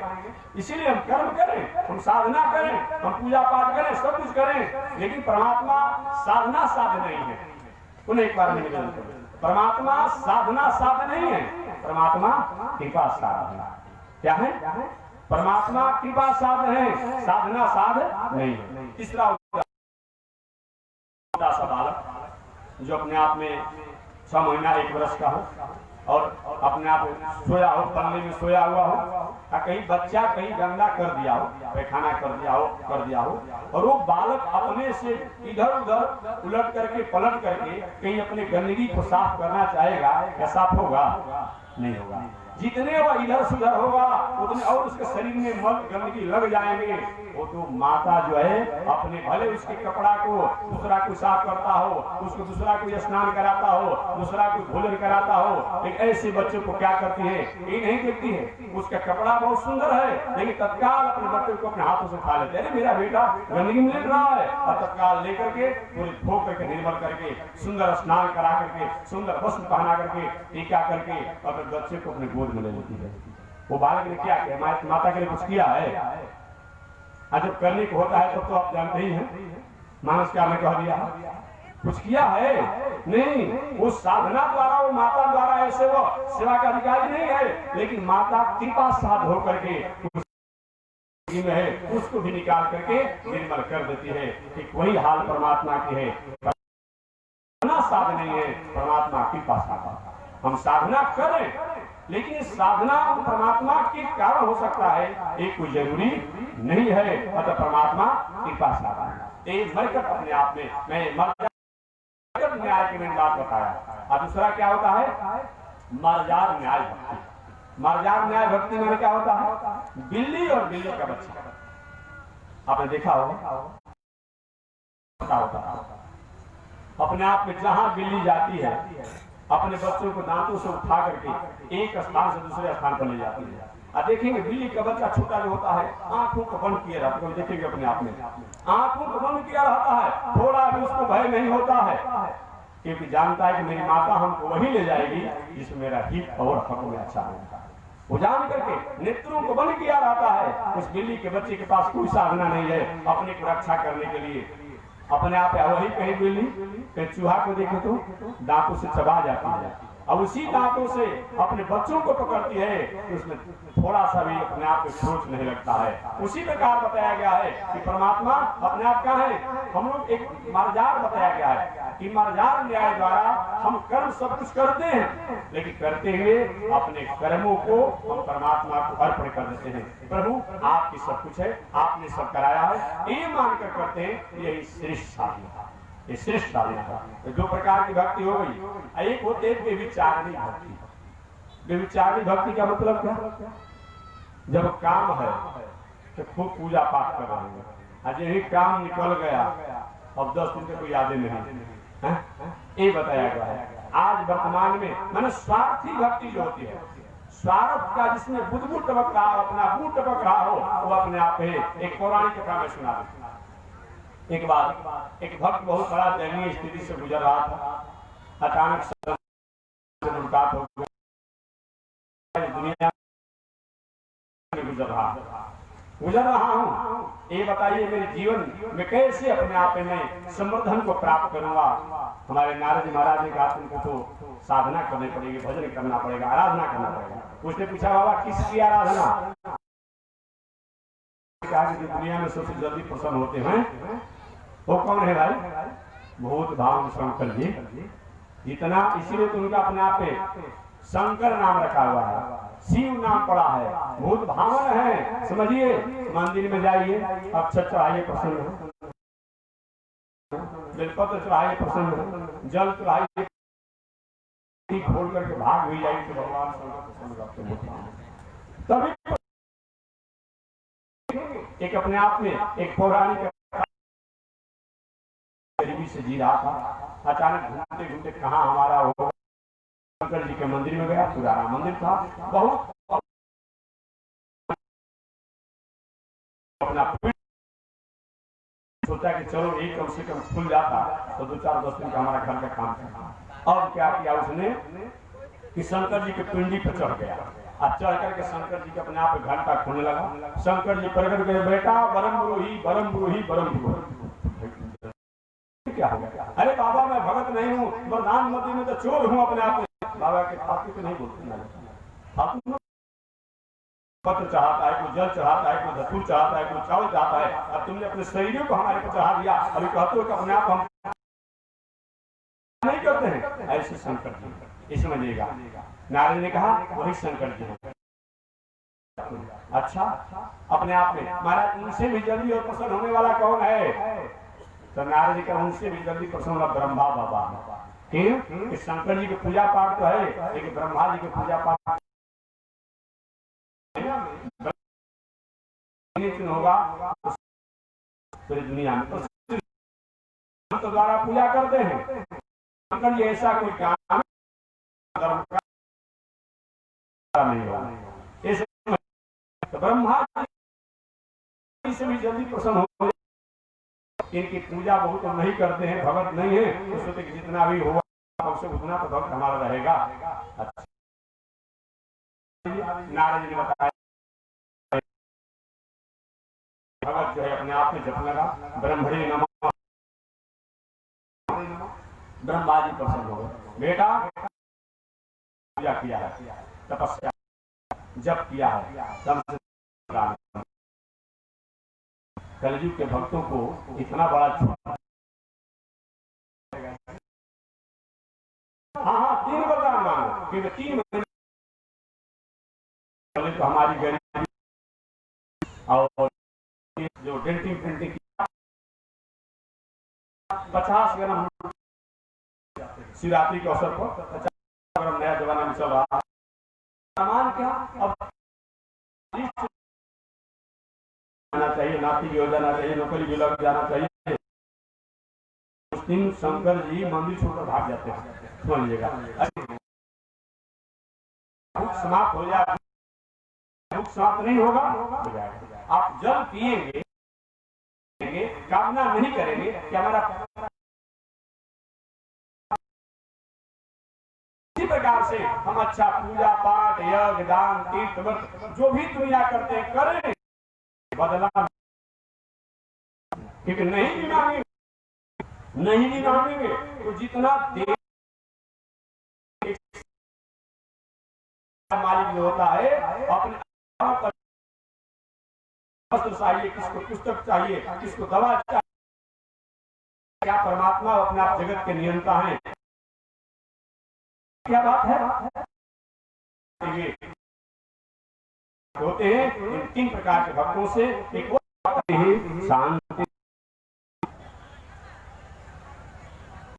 इसीलिए हम कर्म करें, हम साधना करें, हम पूजा पाठ करें, सब कुछ करें, लेकिन परमात्मा साधना साध नहीं है। उन्हें एक बार निवेदन करें, परमात्मा साधना साध नहीं है, परमात्मा कृपा साध है। क्या है? परमात्मा कृपा साध है, साधना साध नहीं है। तीसरा सा बालक जो अपने आप में 6 महीना 1 वर्ष का हो और अपने आप सोया हो, पल्ले में सोया हुआ हो, कहीं बच्चा कहीं गंदा कर दिया हो, पैखाना कर दिया हो और वो बालक अपने से इधर उधर उलट करके पलट करके कहीं अपने गंदगी को साफ करना चाहेगा, क्या साफ होगा? नहीं होगा। जितने वो इधर सुधर होगा उतने और उसके शरीर में मल गंदगी लग जाएंगे। वो तो माता जो है अपने भले उसके कपड़ा को दूसरा को साफ करता हो, उसको दूसरा को स्नान कराता हो, दूसरा को भोजन कराता हो, लेकिन ऐसे बच्चों को क्या करती है? ये नहीं देखती है उसका कपड़ा बहुत सुंदर है, लेकिन तत्काल अपने बच्चों को अपने हाथों से खा लेते हैं। मेरा बेटा गंदगी में लेट रहा है, और तत्काल लेकर के पूरी धो करके निर्मल करके सुंदर स्नान करा करके सुंदर वस्त्र पहना करके टीका करके अपने बच्चे को अपने गोद में ले लेती है। वो बालक ने क्या किया? माता के लिए कुछ किया है? जब करने को होता है तो आप जानते ही हैं मानस क्या मैं कह दिया, कुछ किया है नहीं। वो साधना द्वारा, वो माता द्वारा ऐसे वो सेवा का अधिकारी नहीं है, लेकिन माता कृपा साध होकर के में है उसको भी निकाल करके निर्मल कर देती है। कि वही हाल परमात्मा की है, साधना साध नहीं है, परमात्मा कृपा साध। हम साधना करें लेकिन साधना परमात्मा के कारण हो सकता है, एक कोई जरूरी नहीं है। मतलब परमात्मा कृपा साधन मरकट अपने आप में मैं मर्यादा न्याय की मैंने बात बताया। और दूसरा क्या होता है? मर्यादा न्याय भक्ति। मर्यादा न्याय भक्ति में क्या होता है? बिल्ली और बिल्ली का बच्चा आपने देखा होगा अपने आप में जहां बिल्ली जाती है अपने बच्चों को दांतों से उठा करके एक स्थान से दूसरे स्थान पर ले जाती है। और देखेंगे बिल्ली का बच्चा छोटा जो होता है आंखों को बंद किया रहता है, देखेंगे अपने आप में आंखों को बंद किया रहता है, थोड़ा भी उसको भय नहीं होता है, क्योंकि जानता है कि मेरी माता हमको वही ले जाएगी जिसमें मेरा हित और हक में अच्छा होगा। वो जान करके नेत्रों को बंद किया रहता है। उस बिल्ली के बच्चे के पास कोई साधना नहीं है अपने को रक्षा करने के लिए। अपने आप वही कहीं बिल्ली कहीं चूहा को देखे तो दांतों से चबा जाती है, और उसी दांतों से अपने बच्चों को पकड़ती है, तो उसमें थोड़ा सा भी अपने आप को सोच नहीं लगता है। उसी प्रकार बताया गया है कि परमात्मा अपने आप का है। हम लोग एक मर्यादा बताया गया है कि मर्यादा न्याय द्वारा हम कर्म सब कुछ करते हैं, लेकिन करते हुए अपने कर्मों को हम परमात्मा को अर्पण कर देते हैं। प्रभु आपकी सब कुछ है, आपने सब कराया है, ये मानकर करते हैं। यही श्रेष्ठ साधना, ये श्रेष्ठ साधना है। 2 प्रकार की भक्ति हो गई। एक होते है व्यभिचारिणी भक्ति। व्यभिचारिणी भक्ति का मतलब क्या? जब काम है तो खूब पूजा पाठ कर रहे हैं, आज यही काम निकल गया अब 10 दिन को यादें नहीं, ये बताया गया है। आज वर्तमान में मैंने स्वार्थी भक्ति जो होती है, स्वार्थ का जिसमें बुद्धबू टपक रहा हो, अपना बू टपक रहा हो, वो अपने आप है। एक पौराणिक कथा में सुना देता। एक बार एक भक्त बहुत बड़ा दयनीय स्थिति से गुजर रहा था। अचानक मुलाकात हो गई, दुनिया में गुजर रहा हूँ, ये बताइए मेरे जीवन में कैसे अपने आप में संवर्धन को प्राप्त करूंगा। हमारे नारद जी महाराज ने कहा तुमको तो साधना करनी पड़ेगी, भजन करना पड़ेगा, आराधना करना पड़ेगा। उसने पूछा बाबा किसकी आराधना? कहा कि दुनिया में सबसे जल्दी प्रसन्न होते हैं वो कौन है भाई? भूत भावन शंकर जी। इतना इसीलिए तो उनका अपने आप पे शंकर नाम रखा हुआ है, शिव नाम पड़ा है, भूत भावन है। समझिए, मंदिर में जाइए, अक्षत चढ़ाइए प्रसन्न, बेलपत्र चढ़ाइए प्रसन्न, जल चढ़ाइए, खोल करके भाग हुई जाइए तो भगवान शंकर प्रसन्न करते हैं। तभी एक अपने आप में एक पौराणिक गरीबी से जी रहा था। अचानक घूमते घूमते कहाँ हमारा होगा, शंकर जी के मंदिर में गया। पुराना मंदिर था, बहुत अपना सोचा कि चलो एक कम से कम खुल जाता तो 2-4-10 दिन का हमारा घर का काम करता। अब क्या किया उसने कि शंकर जी के पिंडी पर चढ़ गया और चढ़ करके शंकर जी के अपने आप घंटा खोलने लगा। शंकर जी प्रकट गए, बेटा बरम ब्रूही बरम ब्रूही बरम ब्रूही। क्या हो गया? अरे बाबा मैं भगत नहीं हूँ, वरदान मदी में तो चोर हूँ अपने आप में। बाबा के ठाकुर को नहीं बोलते, पत्र चाहता है, कोई जल चढ़ाता है, कोई धतूर चढ़ाता है, कोई चावल चाहता है। अब तुमने अपने शरीर को हमारे को चढ़ा दिया, अभी कहते हो कि अपने आप हम नहीं करते हैं। ऐसे शंकर जी इसमें लेगा। नारद ने कहा वही शंकर जी है। अच्छा अपने आप में महाराज उनसे भी जल्दी और प्रसन्न होने वाला कौन है? तो नारद जी का उनसे भी जल्दी प्रसन्न होना ब्रह्मा बाबा। क्यों? शंकर जी की पूजा पाठ तो है, लेकिन ब्रह्मा जी की पूजा पाठ होगा पूरी दुनिया में तो द्वारा पूजा करते हैं। शंकर जी ऐसा कोई काम नहीं होगा। तो ब्रह्मा जी से भी जल्दी प्रसन्न हो। इनकी पूजा बहुत नहीं करते हैं, भगत नहीं है, उसको जितना भी होगा उससे उतना तो भक्त हमारा रहेगा। अच्छा नारद जी ने बताया भगत जो है अपने आप में जपने लगा, ब्रह्मणे नमः। ब्रह्मा जी प्रसन्न हो गए, बेटा पूजा किया है, तपस्या जप किया है, कलयुग के भक्तों को इतना बड़ा छूट। हाँ 3 वरदान मांगो, क्योंकि 3 महीने तो हमारी गरीबी और जो डेंटिंग प्रिंटिंग 50 ग्राम शिवरात्रि के अवसर पर 50 ग्राम नया जमाना में चल रहा है। सामान क्या अब जाना चाहिए, नाती भी हो जाना चाहिए, नौकरी भी लग जाना चाहिए। उस दिन शंकर जी मंदिर छोड़कर भाग जाते हैं। समझ लीजिएगा, भूख समाप्त हो जाए, भूख समाप्त नहीं होगा आप जल पिएंगे, कामना नहीं करेंगे कि हमारा इसी प्रकार से हम अच्छा पूजा पाठ यज्ञ दान तीर्थ व्रत जो भी दुनिया करते हैं करें, बदला क्योंकि नहीं भी मांगेंगे तो जितना दे मालिक जो होता है अपने वस्त्र चाहिए, किसको पुस्तक चाहिए, किसको दवा चाहिए, क्या परमात्मा अपने आप जगत के नियंता है। क्या बात है? ये होते हैं इन 3 प्रकार के भक्तों से एक शांति